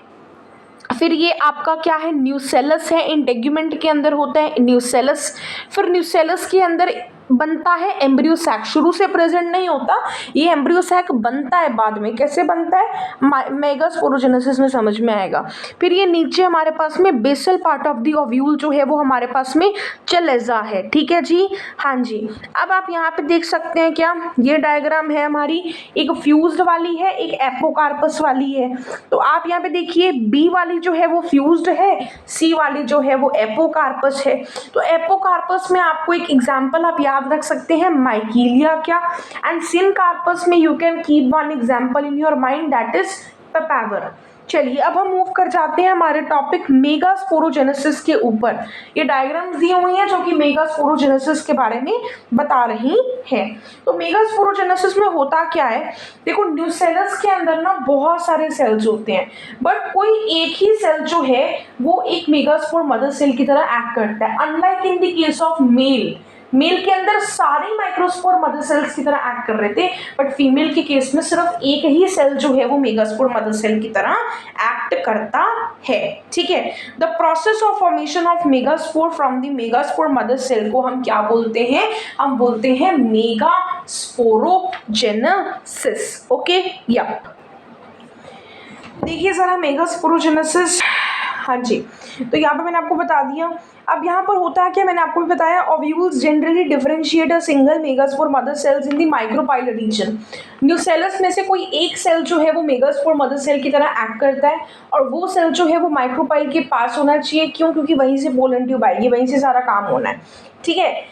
फिर ये आपका क्या है? न्यूसेलस है, इंटेग्यूमेंट के अंदर होता है न्यूसेलस। फिर न्यूसेलस के अंदर बनता है एम्ब्रियो सैक। शुरू से प्रेजेंट नहीं होता, ये एम्ब्रियो सैक बनता है बाद में। कैसे बनता है? मेगास्पोरोजेनेसिस में समझ में आएगा। फिर ये नीचे हमारे पास में basal part of the ovule जो है वो हमारे पास में चलेजा है। ठीक है जी, हाँ जी। अब आप यहाँ पे देख सकते हैं क्या, ये डायग्राम है हमारी, एक फ्यूज्ड वाली है, एक एपोकार्पस वाली है। तो आप यहाँ पे देखिए, बी वाली जो है वो फ्यूज्ड है, सी वाली जो है वो एपोकार्पस है। तो एपोकार्पस में आपको एक एग्जाम्पल आप याद रख सकते हैं, माइकीलिया क्या, एंड सिनकार्पस में you can keep one example in your mind, that is Papaver. चलिए अब हम मूव कर जाते हैं हमारे टॉपिक मेगास्पोरोजेनेसिस के ऊपर। ये डायग्राम्स दी हुई हैं जो कि मेगास्पोरोजेनेसिस के बारे में बता रही हैं। तो मेगास्पोरोजेनेसिस में होता क्या है? देखो, न्यूसेलस के अंदर ना बहुत सारे सेल्स होते हैं, बट कोई एक ही सेल जो है वो एक मेगास्पोर मदर सेल की तरह एक्ट करता है। Unlike in the case of male के अंदर सारे माइक्रोस्पोर मदर सेल्स की तरह एक्ट कर रहे थे, बट फीमेल के केस में सिर्फ एक ही सेल जो है वो मेगास्पोर मदर सेल की तरह एक्ट करता है। ठीक है, the process of formation of megaspore from the megaspore mother cell को हम क्या बोलते हैं? हम बोलते हैं मेगास्पोरोजेनेसिस। ओके, या देखिए जरा मेगास्पोरोजेनेसिस। हाँ जी, तो यहाँ पे मैंने आपको बता दिया। अब यहाँ पर होता है क्या, मैंने आपको भी बताया, ovules generally differentiate a single megaspore mother sales in the micropylar reason. Nucellus में से कोई एक सेल जो है वो मेगास्पोर मदर सेल की तरह एक्ट करता है, और वो सेल जो है वो माइक्रोपाइल के पास होना चाहिए। क्यों? क्योंकि वहीं से पोलन ट्यूब आएगी, वहीं से सारा काम होना है। ठीक है,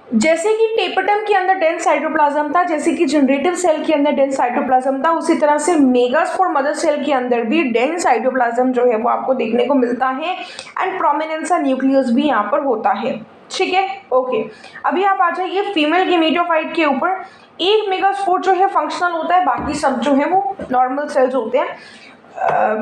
जैसे कि टेपटम के अंदर डेंस साइटोप्लाज्म था, जैसे कि जनरेटिव सेल के अंदर डेंस साइटोप्लाज्म था, उसी तरह से मेगास्पोर मदर सेल के अंदर भी डेंस साइटोप्लाज्म जो है वो आपको देखने को मिलता है, एंड प्रोमिनेंसा न्यूक्लियस भी यहाँ पर होता है। ठीक है, ओके। अभी आप आ जाइए फीमेल गेमेटोफाइट के ऊपर। एक मेगास्पोर जो है फंक्शनल होता है, बाकी सब जो है वो नॉर्मल सेल्स होते हैं।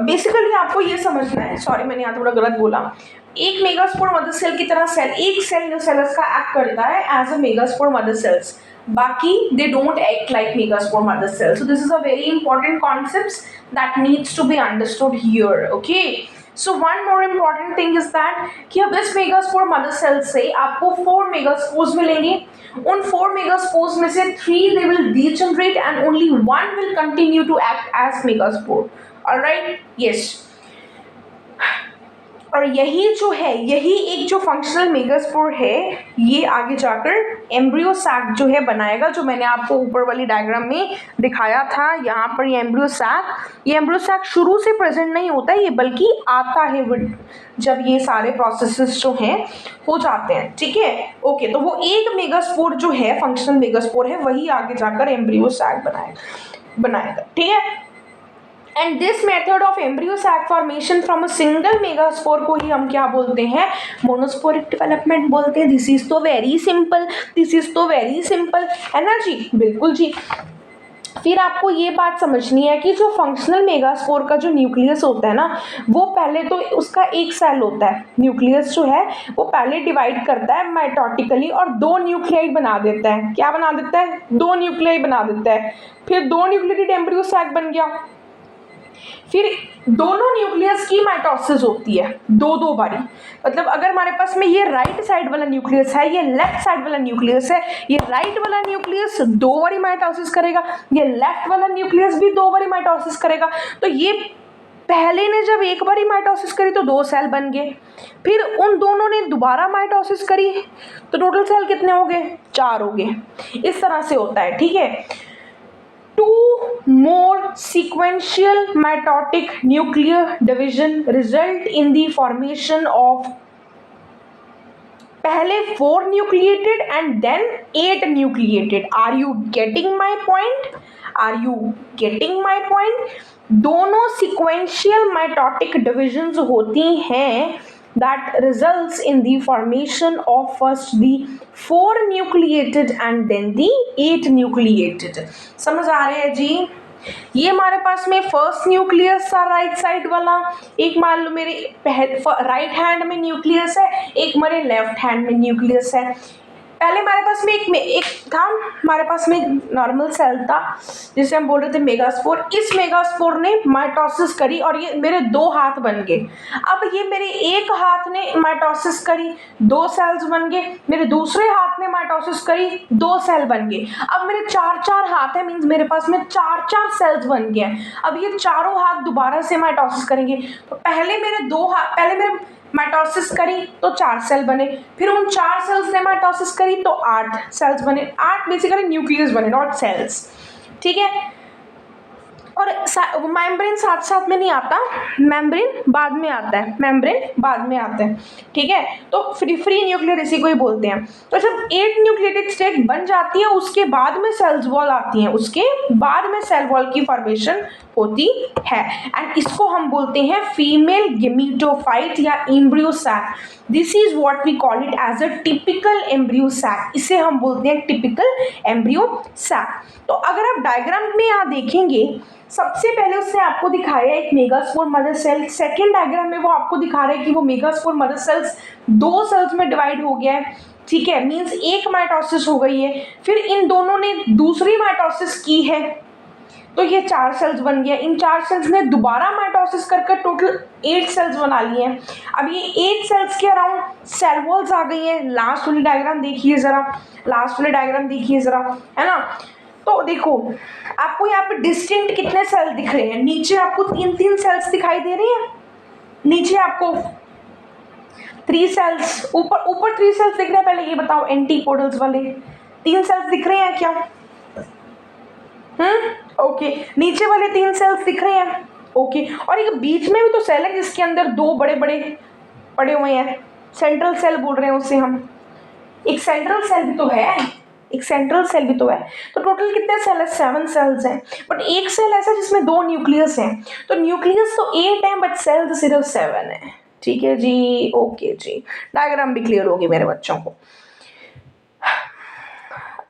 बेसिकली आपको ये समझना है, सॉरी मैंने यहाँ थोड़ा गलत बोला, एक मेगास्पोर मदर सेल की तरह एक सेल न्यूसेलस का एक्ट करता है as a megaspore mother cells. बाकी they don't act like megaspore mother cell. So this is a very important concepts that needs to be understood here. Okay, so one more important thing is that कि अब इस megaspore mother cell से आपको 4 megaspores मिलेंगे. उन 4 megaspores में से 3 they will degenerate and only 1 will continue to act as megaspore. Alright, yes. और यही जो है, यही एक जो फंक्शनल मेगास्पोर है, ये आगे जाकर एम्ब्रियो सैक जो है बनाएगा, जो मैंने आपको ऊपर वाली डायग्राम में दिखाया था. यहाँ पर ये एम्ब्रियो सैक शुरू से प्रेजेंट नहीं होता है, ये बल्कि आता है जब ये सारे प्रोसेसेस जो हैं हो जाते हैं. ठीक है, ओके. तो वो एक मेगास्पोर जो है फंक्शनल मेगास्पोर है, वही आगे जाकर एम्ब्रियो सैक बनाएगा. ठीक है. And this method of embryo sac formation from a single megaspore को ही हम क्या बोलते हैं, मोनोस्पोरिक डेवलपमेंट बोलते हैं. दिस इज तो वेरी सिंपल है ना जी. बिल्कुल जी. फिर आपको ये बात समझनी है कि जो फंक्शनल मेगास्पोर का जो न्यूक्लियस होता है ना, वो पहले तो उसका एक सेल होता है. न्यूक्लियस जो है वो पहले डिवाइड करता है माइटोटिकली और 2 न्यूक्लियाई बना देता है. क्या बना देता है? 2 न्यूक्लियाई बना देता है. फिर 2 न्यूक्लियेटेड एम्ब्रियो सैक बन गया. फिर दोनों न्यूक्लियस की माइटोसिस होती है दो बारी. मतलब अगर हमारे पास में ये राइट साइड वाला न्यूक्लियस है, ये लेफ्ट साइड वाला न्यूक्लियस है, ये राइट वाला न्यूक्लियस 2 बारी माइटोसिस करेगा, ये लेफ्ट वाला न्यूक्लियस भी 2 बारी माइटोसिस करेगा. तो ये पहले ने जब एक बारी माइटोसिस करी तो 2 सेल बन गए. फिर उन दोनों ने दोबारा माइटोसिस करी तो टोटल सेल कितने हो गए? 4 हो गए. इस तरह से होता है. ठीक है. 2 more sequential mitotic nuclear division result in the formation of पहले 4 nucleated and then 8 nucleated. Are you getting my point? दोनों sequential mitotic divisions होती हैं that results in the formation of first the 4 nucleated and then the 8 nucleated. समझ आ रहे हैं जी? ये हमारे पास में फर्स्ट न्यूक्लियस था राइट साइड वाला, एक मान लो मेरे राइट हैंड में न्यूक्लियस है, एक मेरे लेफ्ट हैंड में न्यूक्लियस है. पहले हमारे पास में एक था, हमारे पास में नॉर्मल सेल था जिसे हम बोल रहे थे मेगास्पोर. इस मेगास्पोर ने माइटोसिस करी और ये मेरे 2 हाथ बन गए. अब ये मेरे एक हाथ ने माइटोसिस करी, 2 सेल्स बन गए. मेरे दूसरे हाथ ने माइटोसिस करी, 2 सेल बन गए. अब मेरे 4 हाथ है, मीन्स मेरे पास में 4 सेल्स बन गए. अब ये चारों हाथ दोबारा से माइटोसिस करेंगे. तो पहले मेरे माइटोसिस करी तो 4 सेल बने. फिर उन 4 सेल्स ने माइटोसिस करी तो 8 सेल्स बने. 8 बेसिकली न्यूक्लियस बने, नॉट सेल्स. ठीक है. और मेम्ब्रेन साथ में नहीं आता, मेम्ब्रेन बाद में आता है. ठीक है. तो फ्री न्यूक्लियर इसी को ही बोलते हैं. तो जब 8 न्यूक्लिएटेड स्टेट बन जाती है उसके बाद में सेल्स वॉल आती हैं, उसके बाद में सेल वॉल की फॉर्मेशन होती है. एंड इसको हम बोलते हैं फीमेल गेमीटोफाइट या embryo sac. This is what we call it as a typical embryo sac. इसे हम बोलते हैं टिपिकल एम्ब्रियो सैक. तो अगर आप डायग्राम में यहाँ देखेंगे, सबसे पहले उसने आपको दिखाया एक megaspore mother cell. Second diagram में वो आपको दिखा रहा है कि वो मेगास्पोर मदर सेल्स 2 सेल्स में डिवाइड हो गया है. ठीक है, मीन्स एक माइटोसिस हो गई है. फिर इन दोनों ने दूसरी माइटोसिस की है तो ये 4 सेल्स बन गया. इन 4 सेल्स ने दोबारा माइटोसिस करके टोटल 8 सेल्स बना लिए हैं. अब ये 8 सेल्स के अराउंड सेल वॉल्स आ गई हैं. लास्ट वाली डायग्राम देखिए जरा, है ना. तो देखो आपको यहाँ पे डिस्टिंक्ट कितने सेल दिख रहे हैं. नीचे आपको 3 सेल्स दिखाई दे रही हैं. नीचे आपको 3 सेल्स, ऊपर 3 सेल्स दिख रहे हैं. पहले ये बताओ एंटीपोडल्स वाले 3 सेल्स दिख रहे हैं क्या? ओके. नीचे वाले 3 सेल्स दिख रहे हैं. ओके. और एक बीच में भी तो सेल है जिसके अंदर 2 बड़े पड़े हुए हैं. सेंट्रल सेल बोल रहे हैं उसे हम. एक सेंट्रल सेल भी तो है. तो टोटल कितने सेल है? 7 सेल्स हैं. बट एक सेल ऐसा जिसमें 2 न्यूक्लियस हैं. तो न्यूक्लियस तो 8 है बट सेल सिर्फ 7 है. ठीक है जी. ओके जी. डायग्राम भी क्लियर होगी मेरे बच्चों को.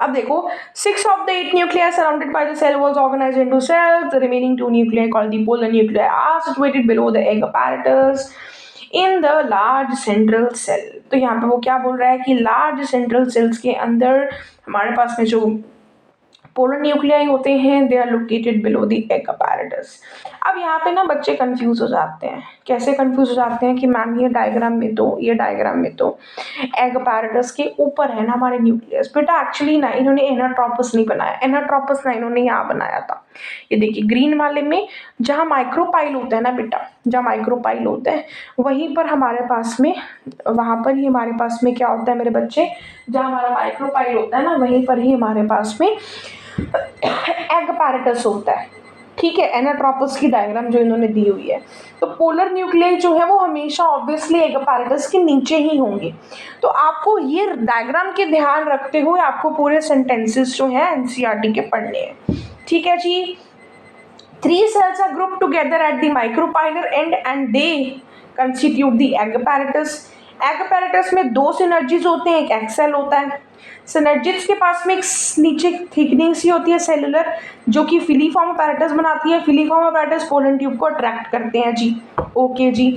अब देखो 6 of the 8 nuclei surrounded by the cell walls organized into cells. The remaining 2 nuclei called the polar nuclei are situated below the egg apparatus. In the large central cell. तो यहाँ पे वो क्या बोल रहा है कि लार्ज सेंट्रल सेल्स के अंदर हमारे पास में जो पोलर न्यूक्लियाई होते हैं they are located below the egg apparatus. अब यहाँ पे ना बच्चे कंफ्यूज हो जाते हैं। कैसे कंफ्यूज हो जाते हैं कि मैम ये डायग्राम में तो एग अपैरेटस के ऊपर है ना हमारे न्यूक्लियस। बेटा एक्चुअली ना इन्होंने एनाट्रोपस नहीं बनाया, एनाट्रोपस ना इन्होंने यहाँ बनाया था। ये देखिए ग्रीन वाले में जहाँ माइक्रोपाइल होता है ना बेटा, जहाँ माइक्रोपाइल होता है वहीं पर हमारे पास में, वहाँ पर ही हमारे पास में क्या होता है मेरे बच्चे, जहाँ हमारा माइक्रोपाइल होता है ना वहीं पर ही हमारे पास में एग अपैरेटस होता है। ठीक है, एनाट्रोपस की डायग्राम जो इन्होंने दी हुई है। तो पोलर न्यूक्लियाई जो है वो हमेशा ऑब्वियसली एग अपैरेटस के नीचे ही होंगे। तो आपको ये डायग्राम के ध्यान रखते हुए आपको पूरे सेंटेंसेस जो है एनसीईआरटी के पढ़ने हैं। ठीक है जी। 3 cells are grouped together at the micropylar end and they constitute the egg apparatus। Egg apparatus में 2 सिनर्जीज होते हैं, एक एक्सेल होता है। सिनर्जिड्स के पास में एक नीचे थिकनिंग सी होती है सेलुलर, जो कि फिलीफॉर्म अपैरेटस बनाती है। फिलीफॉर्म अपैरेटस पोलन ट्यूब को अट्रैक्ट करते हैं जी। ओके जी।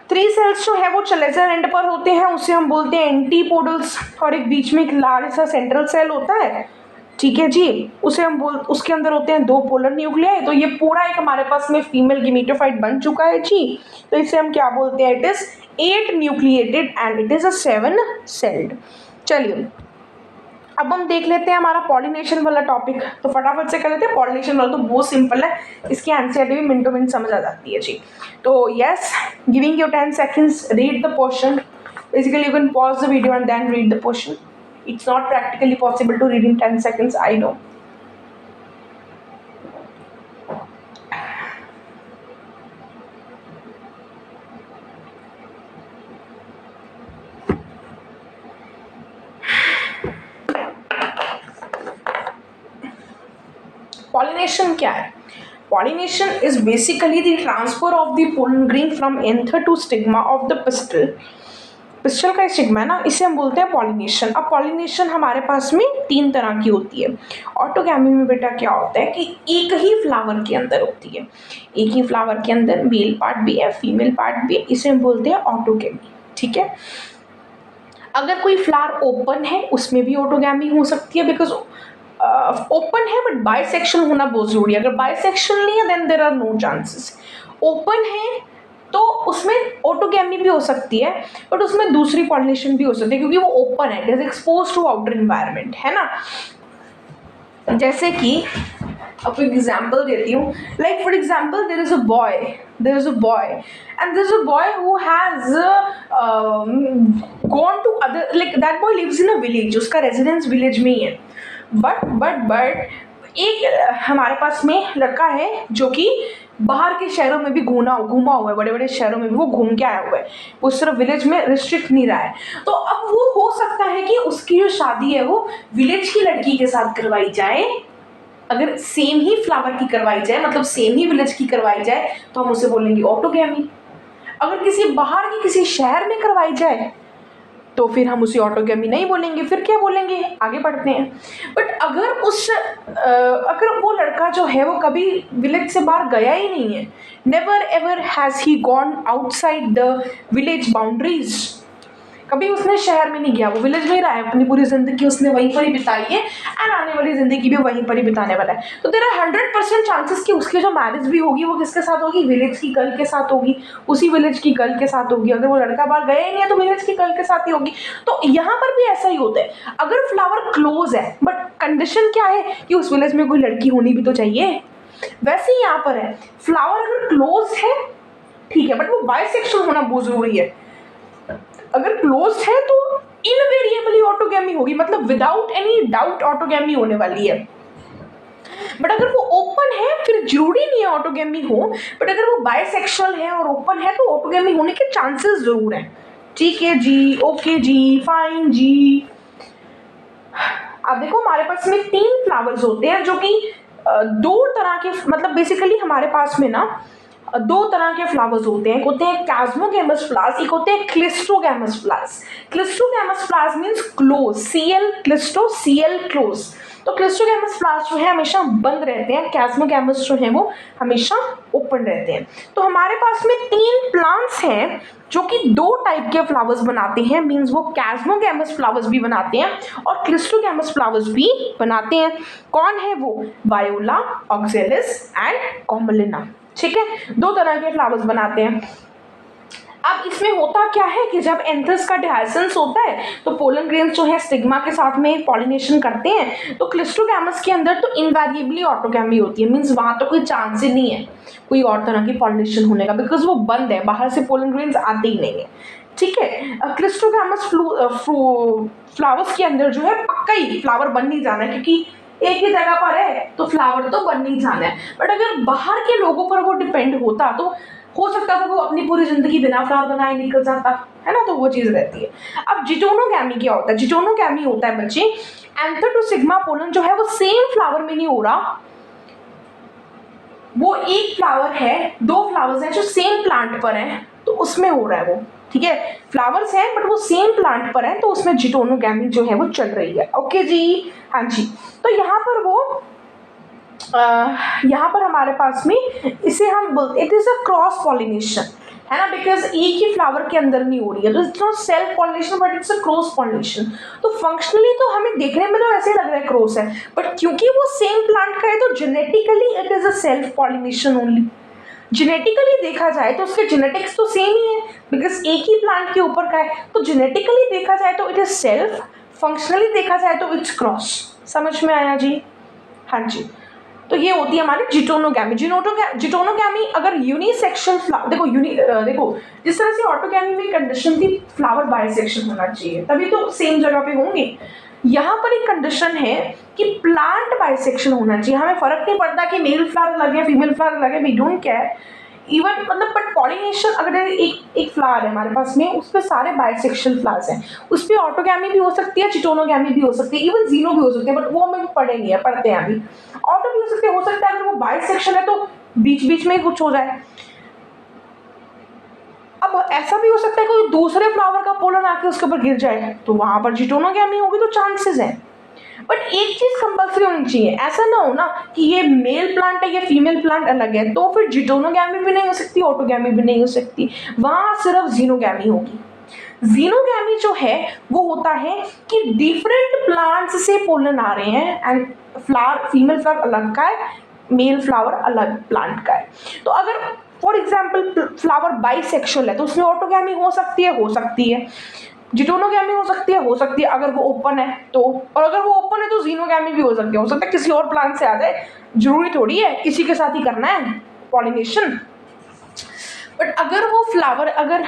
3 सेल्स जो है वो चलेजर एंड पर होते हैं, उसे हम बोलते हैं एंटीपोडल्स। और एक बीच में एक लार्ज सा सेंट्रल सेल होता है। ठीक है जी, उसे हम उसके अंदर होते हैं 2 पोलर न्यूक्लियाई। तो ये पूरा एक हमारे पास में फीमेल गेमेटोफाइट बन चुका है जी। तो इसे हम क्या बोलते हैं, it is 8 nucleated and it is a 7 sailed. चलिए अब हम देख लेते हैं हमारा पॉलिनेशन वाला टॉपिक। तो फटाफट से कर लेते हैं। पॉलिनेशन वाला तो बहुत सिंपल है, इसकी आंसर भी मिनटों मिनट समझ आ जाती है जी। तो yes, giving you 10 seconds, read the question. Basically you can pause the video and then read the question. It's not practically possible to read in 10 seconds, I know. Pollination क्या है? Pollination is basically the transfer of the pollen grain from anther to stigma of the pistil. Pistol का stigma है ना, इसे हम बोलते हैं pollination. अब पॉलिनेशन हमारे पास में 3 तरह की होती है। ऑटोगैमी में बेटा क्या होता है कि एक ही फ्लावर के अंदर होती है, एक ही फ्लावर के अंदर मेल पार्ट भी है फीमेल पार्ट भी है, इसे हम बोलते हैं ऑटोगैमी। ठीक है, अगर कोई फ्लावर ओपन है उसमें भी ऑटोगैमी हो सकती है, बिकॉज ओपन है बट बाइसेक्शुअल होना बहुत जरूरी है। अगर बाइसेक्शुअल नहीं है then there are no chances. Open है तो उसमें ऑटोगैमी भी हो सकती है बट उसमें दूसरी पॉलिनेशन भी हो सकती है, क्योंकि वो ओपन है, it is expose to outer environment, है ना। जैसे कि आपको एग्जाम्पल देती हूँ, like for example there is a boy and there's a boy who has gone to other, like that boy lives in a village, उसका residence village में ही है। बट एक हमारे पास में लड़का है जो कि बाहर के शहरों में भी घूमा हुआ है, बड़े बड़े शहरों में भी वो घूम के आया हुआ है, वो सिर्फ विलेज में रिस्ट्रिक्ट नहीं रहा है। तो अब वो हो सकता है कि उसकी जो शादी है वो विलेज की लड़की के साथ करवाई जाए। अगर सेम ही फ्लावर की करवाई जाए, मतलब सेम ही विलेज की करवाई जाए, तो हम उसे बोलेंगे ऑटोगैमी। अगर किसी बाहर की किसी शहर में करवाई जाए तो फिर हम उसे ऑटोगैमी नहीं बोलेंगे, फिर क्या बोलेंगे, आगे बढ़ते हैं। बट अगर वो लड़का जो है वो कभी विलेज से बाहर गया ही नहीं है, never ever has he gone outside the village boundaries, कभी उसने शहर में नहीं गया, वो विलेज में ही रहा है, अपनी पूरी जिंदगी उसने वहीं पर ही बिताई है एंड आने वाली जिंदगी भी वहीं पर ही बिताने वाला है। तो देयर आर 100% चांसेस कि उसकी जो मैरिज भी होगी वो किसके साथ होगी, विलेज की गर्ल के साथ होगी, उसी विलेज की गर्ल के साथ होगी। अगर वो लड़का बाहर गया ही नहीं है तो विलेज की गर्ल के साथ ही होगी। तो यहाँ पर भी ऐसा ही होता है, अगर फ्लावर क्लोज है बट कंडीशन क्या है कि उस विलेज में कोई लड़की होनी भी तो चाहिए, वैसे ही यहाँ पर है, फ्लावर अगर क्लोज है ठीक है बट वो बाइसेक्सुअल होना बहुत जरूरी है। अगर क्लोज है तो इनवेरिएबली ऑटोगैमी होगी, मतलब विदाउट एनी डाउट ऑटोगैमी होने वाली है। बट अगर वो ओपन है फिर जरूरी नहीं है ऑटोगैमी हो, बट अगर वो बाइसेक्सुअल है और ओपन है तो ऑटोगैमी होने के चांसेस जरूर हैं। ठीक है जी, ओके जी, फाइन जी। अब देखो हमारे पास में 3 फ्लावर्स होते हैं जो कि 2 तरह के, मतलब बेसिकली हमारे पास में ना 2 तरह के फ्लावर्स होते हैं। एक होते हैं कैस्मोगैमस फ्लावर्स, एक होते हैं cleistogamous flowers. Cleistogamous flowers means close, Cl cleisto, Cl close. तो क्लिस्टोगैमस फ्लावर्स जो है हमेशा बंद रहते हैं, कैस्मोगैमस जो है वो हमेशा ओपन रहते हैं। तो हमारे पास में 3 प्लांट्स हैं जो कि 2 टाइप के फ्लावर्स बनाते हैं, मींस वो कैस्मोगैमस फ्लावर्स भी बनाते हैं और क्लिस्टोगैमस फ्लावर्स भी बनाते हैं। कौन है वो? Viola, Oxalis and Commelina. ठीक है, 2 तरह के फ्लावर्स बनाते हैं। अब इसमें होता क्या है कि जब एंथस का डिहाइसेंस होता है तो पोलन ग्रेन्स जो है स्टिग्मा के साथ में पॉलिनेशन करते हैं। तो क्लिस्टोगैमस के अंदर तो इनवैरिएबली ऑटोगैमी होती है, मींस वहां तो कोई चांस ही नहीं है कोई और तरह की पॉलिनेशन होने का, बिकॉज वो बंद है, बाहर से पोलन ग्रेन्स आते ही नहीं है। ठीक है, क्लिस्टोगैमस फ्लावर्स के अंदर जो है पक्का ही फ्लावर बन नहीं जाना है, क्योंकि एक ही जगह पर है तो फ्लावर तो बन नहीं जाना है। बट अगर बाहर के लोगों पर वो डिपेंड होता तो हो सकता था वो अपनी पूरी जिंदगी बिना फ्लावर बनाए निकल जाता है ना, तो वो चीज रहती है। अब जिटोनोगैमी क्या होता है? जिटोनोगैमी होता है बच्चे, एंथर टू सिग्मा पोलन जो है वो सेम फ्लावर में नहीं हो रहा, वो एक फ्लावर है, 2 फ्लावर्स हैं जो सेम प्लांट पर हैं तो उसमें हो रहा है वो। ठीक है, फ्लावर्स हैं बट वो सेम प्लांट पर हैं तो उसमें जिटोनोगैमी जो है वो चल रही है। ओके जी, हाँ जी। तो यहाँ पर वो यहाँ पर हमारे पास में इसे हम बोलते, it is a cross pollination, है ना, बिकॉज एक ही फ्लावर के अंदर नहीं हो रही है, तो it's not self pollination but it's a cross pollination. तो फंक्शनली तो हमें देखने में तो ऐसे लग रहा है क्रॉस है, बट क्योंकि वो सेम प्लांट का है तो genetically it is a self pollination only. Genetically देखा जाए तो उसके जेनेटिक्स तो सेम ही है, बिकॉज एक ही प्लांट के ऊपर का है, तो जेनेटिकली देखा जाए तो इट इज सेल्फ, फंक्शनली देखा जाए तो इट्स क्रॉस। समझ में आया जी? हाँ जी। तो ये होती है हमारी जिटोनोगैमी। जिटोनोगैमी अगर यूनिसेक्शुअल फ्लावर, देखो जिस तरह से ऑटोगैमी में कंडीशन थी फ्लावर बाइसेक्शन होना चाहिए तभी तो सेम जगह पे होंगे, यहाँ पर एक कंडीशन है कि प्लांट बाइसेक्शन होना चाहिए। हमें फर्क नहीं पड़ता कि मेल फ्लावर अलग है फीमेल फ्लावर अलग है, वी डोंट केयर इवन, मतलब बट पॉलिनेशन अगर एक फ्लावर है हमारे पास में उस पर सारे बाइसेक्शुअल फ्लावर्स हैं, उस पर ऑटोगैमी भी हो सकती है, जिटोनोगैमी भी हो सकती है, इवन जीनो भी हो सकती है, बट वो हमें पढ़ेंगे पढ़ते हैं अभी। ऑटो भी हो सकता है अगर वो बाइसेक्शन है तो बीच बीच में ही कुछ हो जाए। अब ऐसा भी हो सकता है कोई दूसरे फ्लावर का पोलन आके उसके ऊपर गिर जाए तो वहां पर जिटोनोगैमी होगी, तो चांसेस है। बट एक चीज कंपल्सरी होनी चाहिए, ऐसा ना हो ना कि ये मेल प्लांट है या फीमेल प्लांट अलग है तो फिर जिटोनोगैमी भी नहीं हो सकती, ऑटोगैमी भी नहीं हो सकती, वहां सिर्फ जीनोगैमी होगी। जीनोगैमी जो है वो होता है कि डिफरेंट प्लांट्स से पोलन आ रहे हैं एंड फ्लावर, फीमेल फ्लावर अलग का है, मेल फ्लावर अलग प्लांट का है। तो अगर फॉर एग्जाम्पल फ्लावर बाइसेक्सुअल है तो उसमें ऑटोगैमी हो सकती है, जिटोनोगैमी हो सकती है अगर वो ओपन है तो, और अगर वो ओपन है तो जीनोगैमी भी हो सकता है किसी और प्लांट से आ जाए, जरूरी थोड़ी है किसी के साथ ही करना है पॉलिनेशन। बट अगर वो फ्लावर, अगर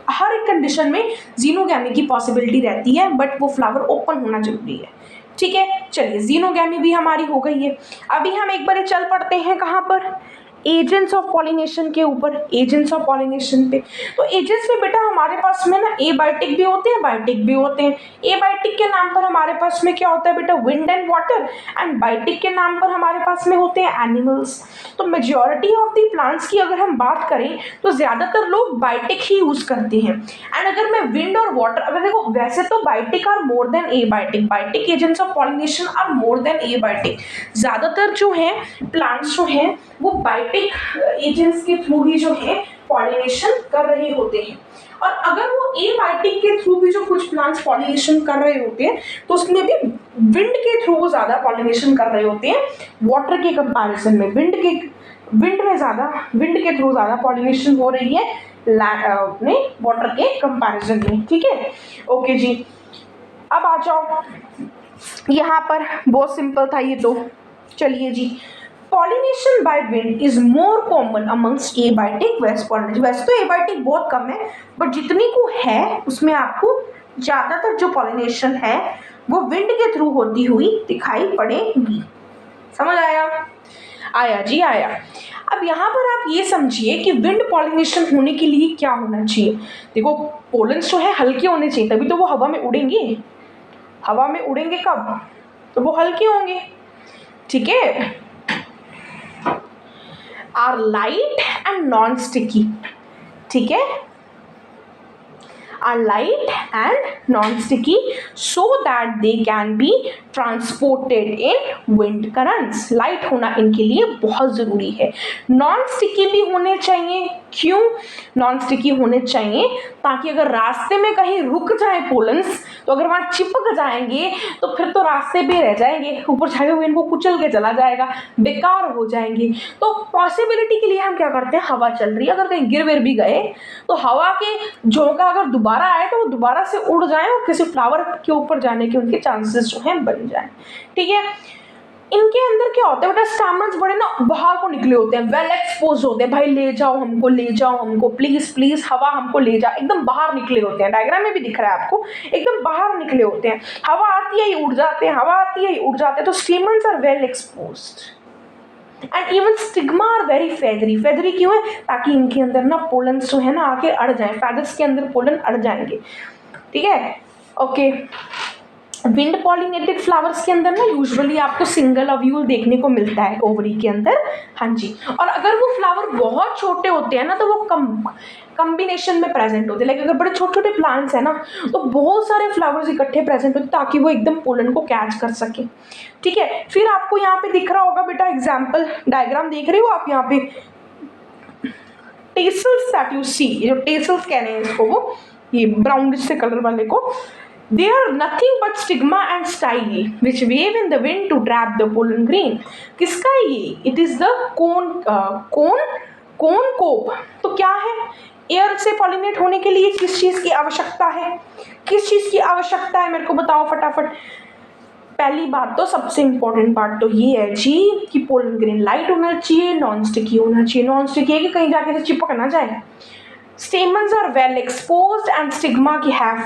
हर एक कंडीशन में जीनोगैमी की पॉसिबिलिटी रहती है बट वो फ्लावर ओपन होना जरूरी है। ठीक है, चलिए जीनोगैमी भी हमारी हो गई है। अभी हम एक बार चल पड़ते हैं कहाँ पर, एजेंट्स ऑफ पॉलिनेशन के ऊपर, एजेंट्स ऑफ पॉलिनेशन पे। तो एजेंट्स में बेटा हमारे पास में ना एबायोटिक भी होते हैं, बायोटिक भी होते हैं। एबायोटिक के नाम पर हमारे पास में क्या होता है बेटा, wind and water, and biotic के नाम पर हमारे पास में होते हैं एनिमल्स। तो मेजॉरिटी ऑफ द प्लांट्स की अगर हम बात करें तो ज्यादातर लोग बायोटिक ही यूज करते हैं। एंड अगर मैं विंड और वाटर, अगर देखो वैसे तो biotic are more than abiotic, biotic agents of pollination are more than abiotic. ज्यादातर जो है प्लांट्स जो है वो बायोटिक एजेंट्स के थ्रू ही जो है पॉलिनेशन कर रहे होते हैं। और अगर वो एबायोटिक के थ्रू भी जो कुछ प्लांट्स पॉलिनेशन कर रहे होते हैं तो उसमें भी विंड के थ्रू वो ज्यादा पॉलिनेशन कर रहे होते हैं वाटर के कंपैरिजन में। विंड के थ्रू ज्यादा पॉलिनेशन हो रही है वाटर के कंपैरिजन में। ठीक है, ओके जी। अब आ जाओ यहाँ पर, बहुत सिंपल था ये तो। चलिए जी, pollination by wind is more common amongst abiotic waste pollination. वैसे तो एबायोटिक बहुत कम है बट जितनी को है उसमें आपको ज्यादातर जो पॉलिनेशन है वो विंड के थ्रू होती हुई दिखाई पड़ेगी। समझ आया जी, आया। अब यहाँ पर आप ये समझिए कि विंड पॉलिनेशन होने के लिए क्या होना चाहिए। देखो पोलन्स जो है हल्के होने चाहिए तभी तो वो हवा में उड़ेंगे। हवा में उड़ेंगे कब, तो वो हल्के होंगे। ठीक है, are light and non sticky. ठीक है, are light and non sticky so that they can be transported in wind currents. Light होना इनके लिए बहुत ज़रूरी है। नॉन स्टिकी भी होने चाहिए। क्यों नॉन स्टिकी होने चाहिए? ताकि अगर रास्ते में कहीं रुक जाए पोलन्स, तो अगर वहाँ चिपक जाएंगे तो फिर तो रास्ते पे रह जाएंगे, ऊपर जाके वो इनको कुचल के चला जाएगा, बेकार हो जाएंगे। तो पॉसिबिलिटी के लिए हम क्या करते हैं, हवा चल रही है, अगर कहीं गिर विर भी गए तो हवा के झोंका अगर दोबारा आए तो वो दोबारा से उड़ जाए और किसी फ्लावर के ऊपर जाने के उनके चांसेस जो हैं बन जाए। ठीक है, इनके अंदर क्या होता है बेटा, स्टैमन्स बड़े ना बाहर को निकले होते हैं, वेल एक्सपोज होते हैं, भाई ले जाओ हमको, ले जाओ हमको, प्लीज प्लीज हवा हमको ले जाओ, एकदम बाहर निकले होते हैं। डायग्राम में भी दिख रहा है आपको, एकदम बाहर निकले होते हैं, हवा आती है ही उड़ जाते हैं, हवा आती है ही उड़ जाते हैं। तो stamens are well exposed and even stigma are very feathery. Feathery क्यों है? ताकि इनके अंदर ना पोलन्स जो है ना आके अड़ जाए, फेदर्स के अंदर पोलन अड़ जाएंगे। ठीक है, ओके। विंड पॉलिनेटेड फ्लावर्स के अंदर ना यूजुअली आपको सिंगल ओव्यूल देखने को मिलता है ओवरी के अंदर। हाँ जी, और अगर वो फ्लावर बहुत छोटे होते हैं ना तो वो कॉम्बिनेशन में प्रेजेंट होते हैं। लाइक अगर बड़े छोटे छोटे प्लांट्स हैं ना तो बहुत सारे फ्लावर्स इकट्ठे प्रेजेंट होते हैं ताकि वो एकदम पोलन को कैच कर सके। ठीक है, फिर आपको यहाँ पे दिख रहा होगा बेटा, एग्जाम्पल डायग्राम देख रहे हो आप यहाँ पे, टेसल्स दैट यू सी, जो टेसल्स कह रहे हैं इसको, वो ये ब्राउनिश से कलर वाले को, they are nothing but stigma and style which wave in the wind to trap the pollen grain। किसका है ये? It is the cone cope। तो क्या है? एयर से पॉलिनेट होने के लिए किस चीज की आवश्यकता है? किस चीज की आवश्यकता है मेरे को बताओ फटाफट। पहली बात तो सबसे इंपॉर्टेंट बात तो ये है जी कि पोलन ग्रेन लाइट होना चाहिए, नॉन स्टिकी होना चाहिए। नॉन स्टिकी है कि कहीं जाके से चिपक ना जाए। Stamens are well exposed and stigma की have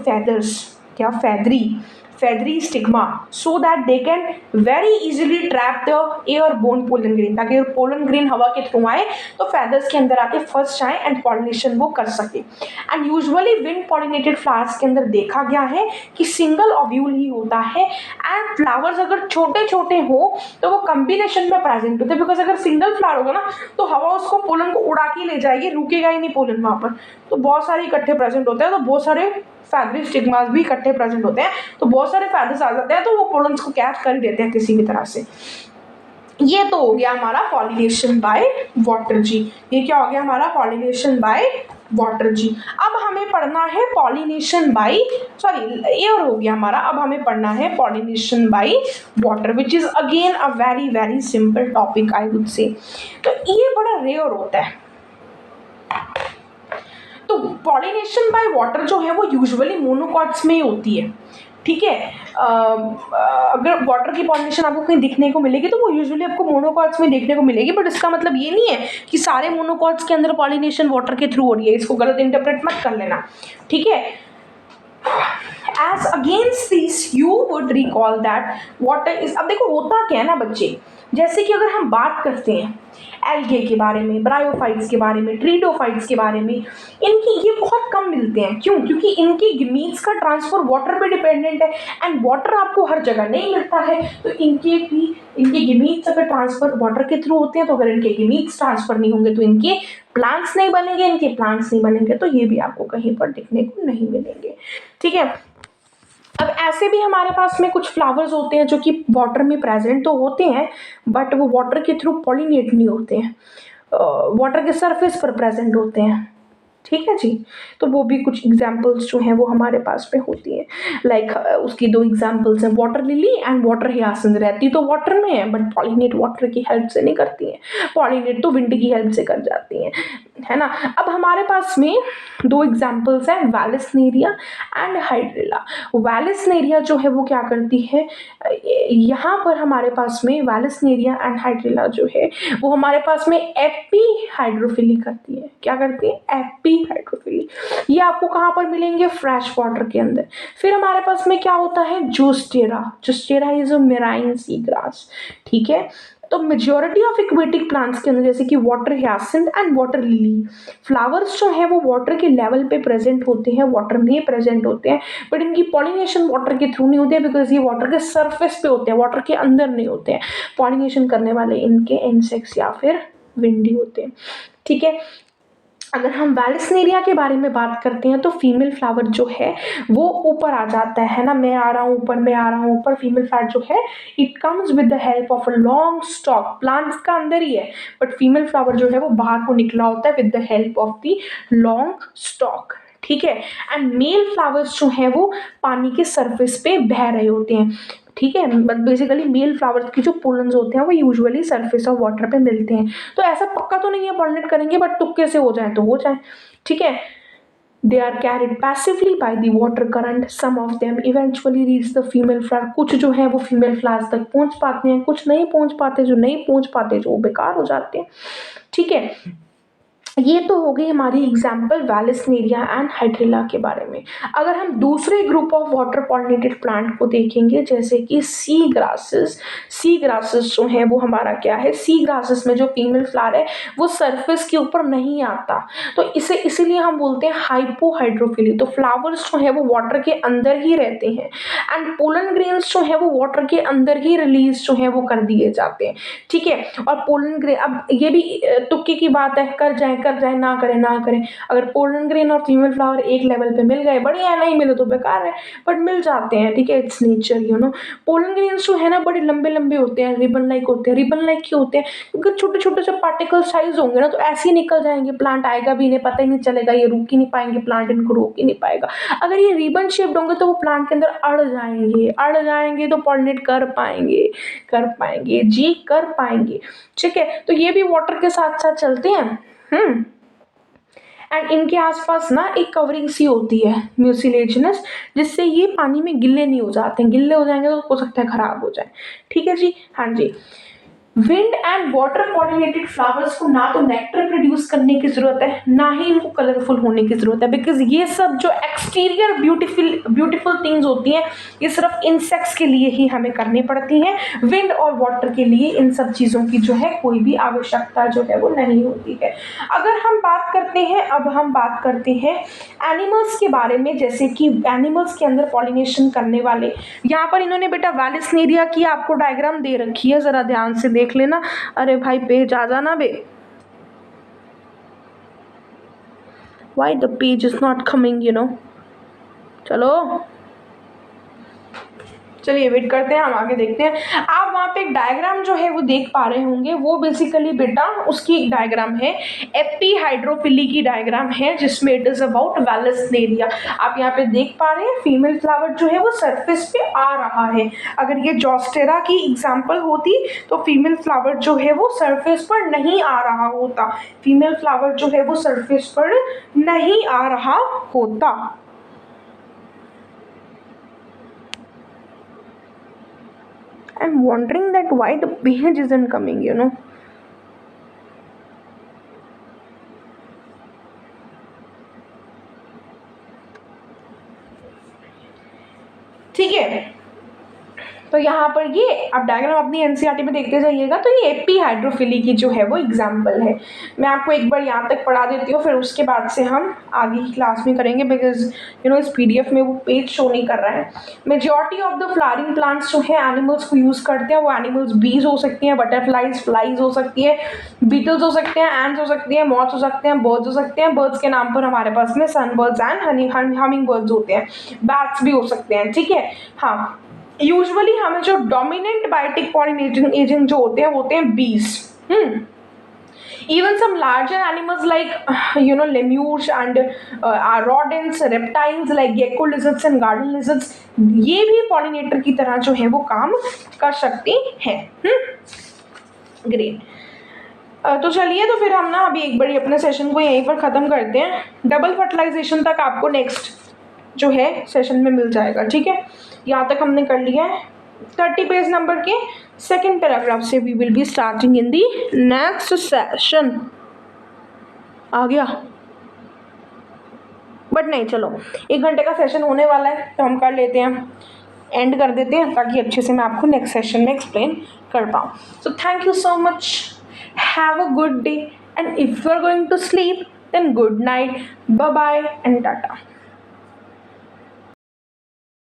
feathers, क्या feathery stigma, so that they can very easily trap the airborne pollen grain। ताकि अगर pollen grain हवा के थ्रू आए तो feathers के अंदर आके फंस जाए एंड pollination वो कर सके। And usually wind pollinated flowers के अंदर देखा गया है कि सिंगल ओव्यूल ही होता है एंड फ्लावर्स अगर छोटे छोटे हो तो वो कॉम्बिनेशन में प्रेजेंट होते हैं। बिकॉज अगर सिंगल फ्लावर होगा ना तो हवा उसको पोलन को उड़ा के ले जाएगी, रुकेगा ही नहीं पोलन वहाँ पर। तो बहुत सारे इकट्ठे प्रेजेंट होते हैं, तो बहुत सारे फैदरी स्टिग्मास भी इकट्ठे प्रेजेंट होते हैं, तो बहुत सारे फैदर्स आ जाते हैं, तो वो पोलन्स को कैच कर ही देते हैं किसी भी तरह से। ये तो हो गया हमारा पॉलिनेशन बाय वाटर जी। ये क्या हो गया हमारा पॉलिनेशन बाय वाटर जी। अब हमें पढ़ना है पॉलिनेशन बाय एयर हो गया हमारा। अब हमें पढ़ना है pollination by water which is again a very very simple topic I would say. तो ये बड़ा रेयर होता है। तो पॉलिनेशन बाय वाटर जो है वो यूजुअली मोनोकॉट्स में ही होती है। ठीक है, अगर वाटर की पॉलिनेशन आपको कहीं दिखने को मिलेगी तो वो यूजुअली आपको मोनोकॉट्स में देखने को मिलेगी, बट इसका मतलब ये नहीं है कि सारे मोनोकॉट्स के अंदर पॉलिनेशन वाटर के थ्रू हो रही है। इसको गलत इंटरप्रेट मत कर लेना। ठीक है, as against this you would recall that water is, अब देखो होता क्या है ना बच्चे, जैसे कि अगर हम बात करते हैं एल्गे के बारे में, ब्रायोफाइट्स के बारे में, ट्रीडोफाइट्स के बारे में, इनकी ये बहुत कम मिलते हैं। क्यों? क्योंकि इनकी गिमीट्स का ट्रांसफर वाटर पे डिपेंडेंट है एंड वाटर आपको हर जगह नहीं मिलता है। तो इनके गिमीट्स अगर ट्रांसफर वाटर के थ्रू होते हैं, तो अगर इनके गिमीट्स ट्रांसफर नहीं होंगे तो इनके प्लांट्स नहीं बनेंगे, इनके प्लांट्स नहीं बनेंगे तो ये भी आपको कहीं पर दिखने को नहीं मिलेंगे। ठीक है, अब ऐसे भी हमारे पास में कुछ फ्लावर्स होते हैं जो कि वाटर में प्रेजेंट तो होते हैं बट वो वाटर के थ्रू पॉलिनेट नहीं होते हैं, वाटर के सरफेस पर प्रेजेंट होते हैं। ठीक है जी, तो वो भी कुछ एग्जाम्पल्स जो हैं वो हमारे पास में होती हैं। लाइक उसकी दो एग्जाम्पल्स हैं, वाटर लिली एंड वाटर हियासिंथ। रहती तो वाटर में है बट पॉलिनेट वाटर की हेल्प से नहीं करती हैं, पॉलिनेट तो विंड की हेल्प से कर जाती हैं, है ना। अब हमारे पास में दो एग्जाम्पल्स हैं, वैलिसनेरिया एंड हाइड्रिला। वैलिसनेरिया जो है वो क्या करती है, यहाँ पर हमारे पास में वैलिसनेरिया एंड हाइड्रिला जो है वो हमारे पास में एपी हाइड्रोफिली करती है। क्या करती है? AP hydrophily. ये आपको कहाँ पर मिलेंगे? फ्रेश वाटर के अंदर। फिर हमारे पास में क्या होता है? Zostera. Zostera is a marine sea grass. ठीक है, तो मेजॉरिटी ऑफ एक्वेटिक प्लांट्स के अंदर जैसे कि water hyacinth and water lily, flowers जो है वो वाटर के लेवल पे प्रेजेंट होते हैं, वाटर में प्रेजेंट होते हैं, बट इनकी पॉलिनेशन वाटर के थ्रू नहीं होती है बिकॉज ये वाटर के सरफेस पे होते हैं, वाटर के अंदर नहीं होते हैं। पॉलिनेशन करने वाले इनके इंसेक्ट्स या फिर विंडी होते हैं। ठीक है, अगर हम वैलेस्नेरिया के बारे में बात करते हैं तो फीमेल फ्लावर जो है वो ऊपर आ जाता है ना, मैं आ रहा हूँ ऊपर, मैं आ रहा हूँ ऊपर। फीमेल फ्लावर जो है it comes with the help of a long stock, plants का अंदर ही है बट फीमेल फ्लावर जो है वो बाहर को निकला होता है with the help of the long stock, ठीक है। एंड मेल फ्लावर्स जो है वो पानी के सरफेस पे बह रहे होते हैं, ठीक है। बट बेसिकली मेल फ्लावर्स की जो पोलन्स होते हैं वो यूजुअली सरफेस ऑफ वाटर पे मिलते हैं। तो ऐसा पक्का तो नहीं है पॉलिनेट करेंगे बट तुक्के से हो जाए तो हो जाए, ठीक है। They are carried passively by the water current, some of them eventually reach the female flower, कुछ जो है वो फीमेल फ्लावर्स तक पहुंच पाते हैं, कुछ नहीं पहुंच पाते, जो नहीं पहुंच पाते जो बेकार हो जाते हैं, ठीक है। ये तो हो गई हमारी एग्जाम्पल वैलेस्नेरिया एंड हाइड्रिला के बारे में। अगर हम दूसरे group of water pollinated plant को देखेंगे जैसे कि सी ग्रासेस, सी ग्रासेस जो है वो हमारा क्या है, सी ग्रासेस में जो फीमेल फ्लावर है वो सरफेस के ऊपर नहीं आता, तो इसे इसीलिए हम बोलते हैं हाइपोहाइड्रोफिली। तो फ्लावर्स जो है वो वाटर के अंदर ही रहते हैं एंड पोलन ग्रेन्स जो है वो वाटर के अंदर ही रिलीज जो है वो कर दिए जाते हैं, ठीक है। और पोलन ग्रेन, अब ये भी तुक्के की बात है, कर जाए ना करे ना करे। अगर पोलन ग्रेन और फीमेल फ्लावर एक लेवल पे मिल गए बढ़िया है, नहीं मिले तो बेकार है, बट मिल जाते हैं, ठीक है, it's nature you know. Pollen grains जो है ना बड़े लंबे लंबे होते हैं, रिबन लाइक होते हैं। रिबन लाइक क्यों होते हैं? क्योंकि छोटे छोटे जब पार्टिकल साइज होंगे ना तो ऐसे ही निकल जाएंगे, प्लांट आएगा भी नहीं, पता ही नहीं चलेगा, ये रुक ही नहीं पाएंगे, प्लांट इनको रोक ही नहीं पाएगा। अगर ये रिबन शेप्ड होंगे तो वो प्लांट के अंदर अड़ जाएंगे तो पॉलिनेट कर पाएंगे जी, कर पाएंगे, ठीक है। तो ये भी वाटर के साथ साथ चलते हैं। एंड इनके आसपास ना एक कवरिंग सी होती है म्यूसिलेजिनस, जिससे ये पानी में गिल्ले नहीं हो जाते, गिल्ले हो जाएंगे तो हो सकता है खराब हो जाए, ठीक है जी, हाँ जी। Wind and water pollinated flowers को ना तो नेक्टर प्रोड्यूस करने की जरूरत है ना ही इनको कलरफुल होने की जरूरत है, बिकॉज ये सब जो एक्सटीरियर ब्यूटीफुल थिंग्स होती हैं ये सिर्फ इंसेक्ट्स के लिए ही हमें करनी पड़ती हैं। विंड और वाटर के लिए इन सब चीज़ों की जो है कोई भी आवश्यकता जो है वो नहीं होती है। अगर हम बात करते हैं, अब हम बात करते हैं एनिमल्स के बारे में, जैसे कि एनिमल्स के अंदर पॉलिनेशन करने वाले, यहाँ पर इन्होंने बेटा वैलेस्नेरिया की आपको डायग्राम दे रखी है, जरा ध्यान से देख लेना। अरे भाई पेज आ जाना बे, why the page is not coming you know। चलो चलिए वेट करते हैं, हम आगे देखते हैं। आप वहाँ पे एक डायग्राम जो है वो देख पा रहे होंगे, वो बेसिकली बेटा उसकी एक डायग्राम है, एपी हाइड्रोफिली की डायग्राम है, जिसमें इट इज अबाउट वैलेस्नेरिया। आप यहाँ पे देख पा रहे हैं फीमेल फ्लावर जो है वो सरफेस पे आ रहा है। अगर ये जॉस्टेरा की एग्जाम्पल होती तो फीमेल फ्लावर जो है वो सरफेस पर नहीं आ रहा होता, फीमेल फ्लावर जो है वो सरफेस पर नहीं आ रहा होता। I'm wondering that why the page isn't coming, you know। ठीक है, तो यहाँ पर ये आप डायग्राम अपनी एनसीईआरटी में देखते जाइएगा, तो ये एपी हाइड्रोफिली की जो है वो एग्जाम्पल है। मैं आपको एक बार यहाँ तक पढ़ा देती हूँ, फिर उसके बाद से हम आगे की क्लास में करेंगे, बिकॉज यू नो इस पीडीएफ में वो पेज शो नहीं कर रहा है। Majority of the flowering plants जो है एनिमल्स को यूज़ करते हैं, वो एनिमल्स बीज हो सकती हैं, बटरफ्लाइज, फ्लाइज हो सकती है, बीटल्स हो सकते हैं, एंड्स हो सकती हैं, मॉथ्स हो सकते हैं, बर्ड्स हो सकते हैं। बर्ड्स के नाम पर हमारे पास में सन बर्ड्स एंड हमिंग बर्ड्स होते हैं, बैट्स भी हो सकते हैं, ठीक है। हाँ, यूजुअली हमें जो डोमिनेंट बायोटिक पॉलिनेटिंग एजेंट जो होते हैं वो होते हैं बीज। Even some larger animals like you know lemurs and rodents, reptiles like gecko lizards and garden lizards, ये भी पॉलिनेटर की तरह जो है वो काम कर सकती हैं। ग्रेट। तो चलिए, तो फिर हम ना अभी एक बारी अपने सेशन को यहीं पर ख़त्म करते हैं। डबल फर्टिलाइजेशन तक आपको नेक्स्ट जो है सेशन में मिल जाएगा, ठीक है। यहाँ तक हमने कर लिया है। 30 पेज नंबर के सेकेंड पैराग्राफ से we will be starting in the next session. आ गया? बट नहीं, चलो 1 घंटे का सेशन होने वाला है तो हम कर लेते हैं, एंड कर देते हैं, ताकि अच्छे से मैं आपको नेक्स्ट सेशन में एक्सप्लेन कर पाऊँ। So thank you so much, have a good day, and if you are going to sleep then good night, bye bye and Tata.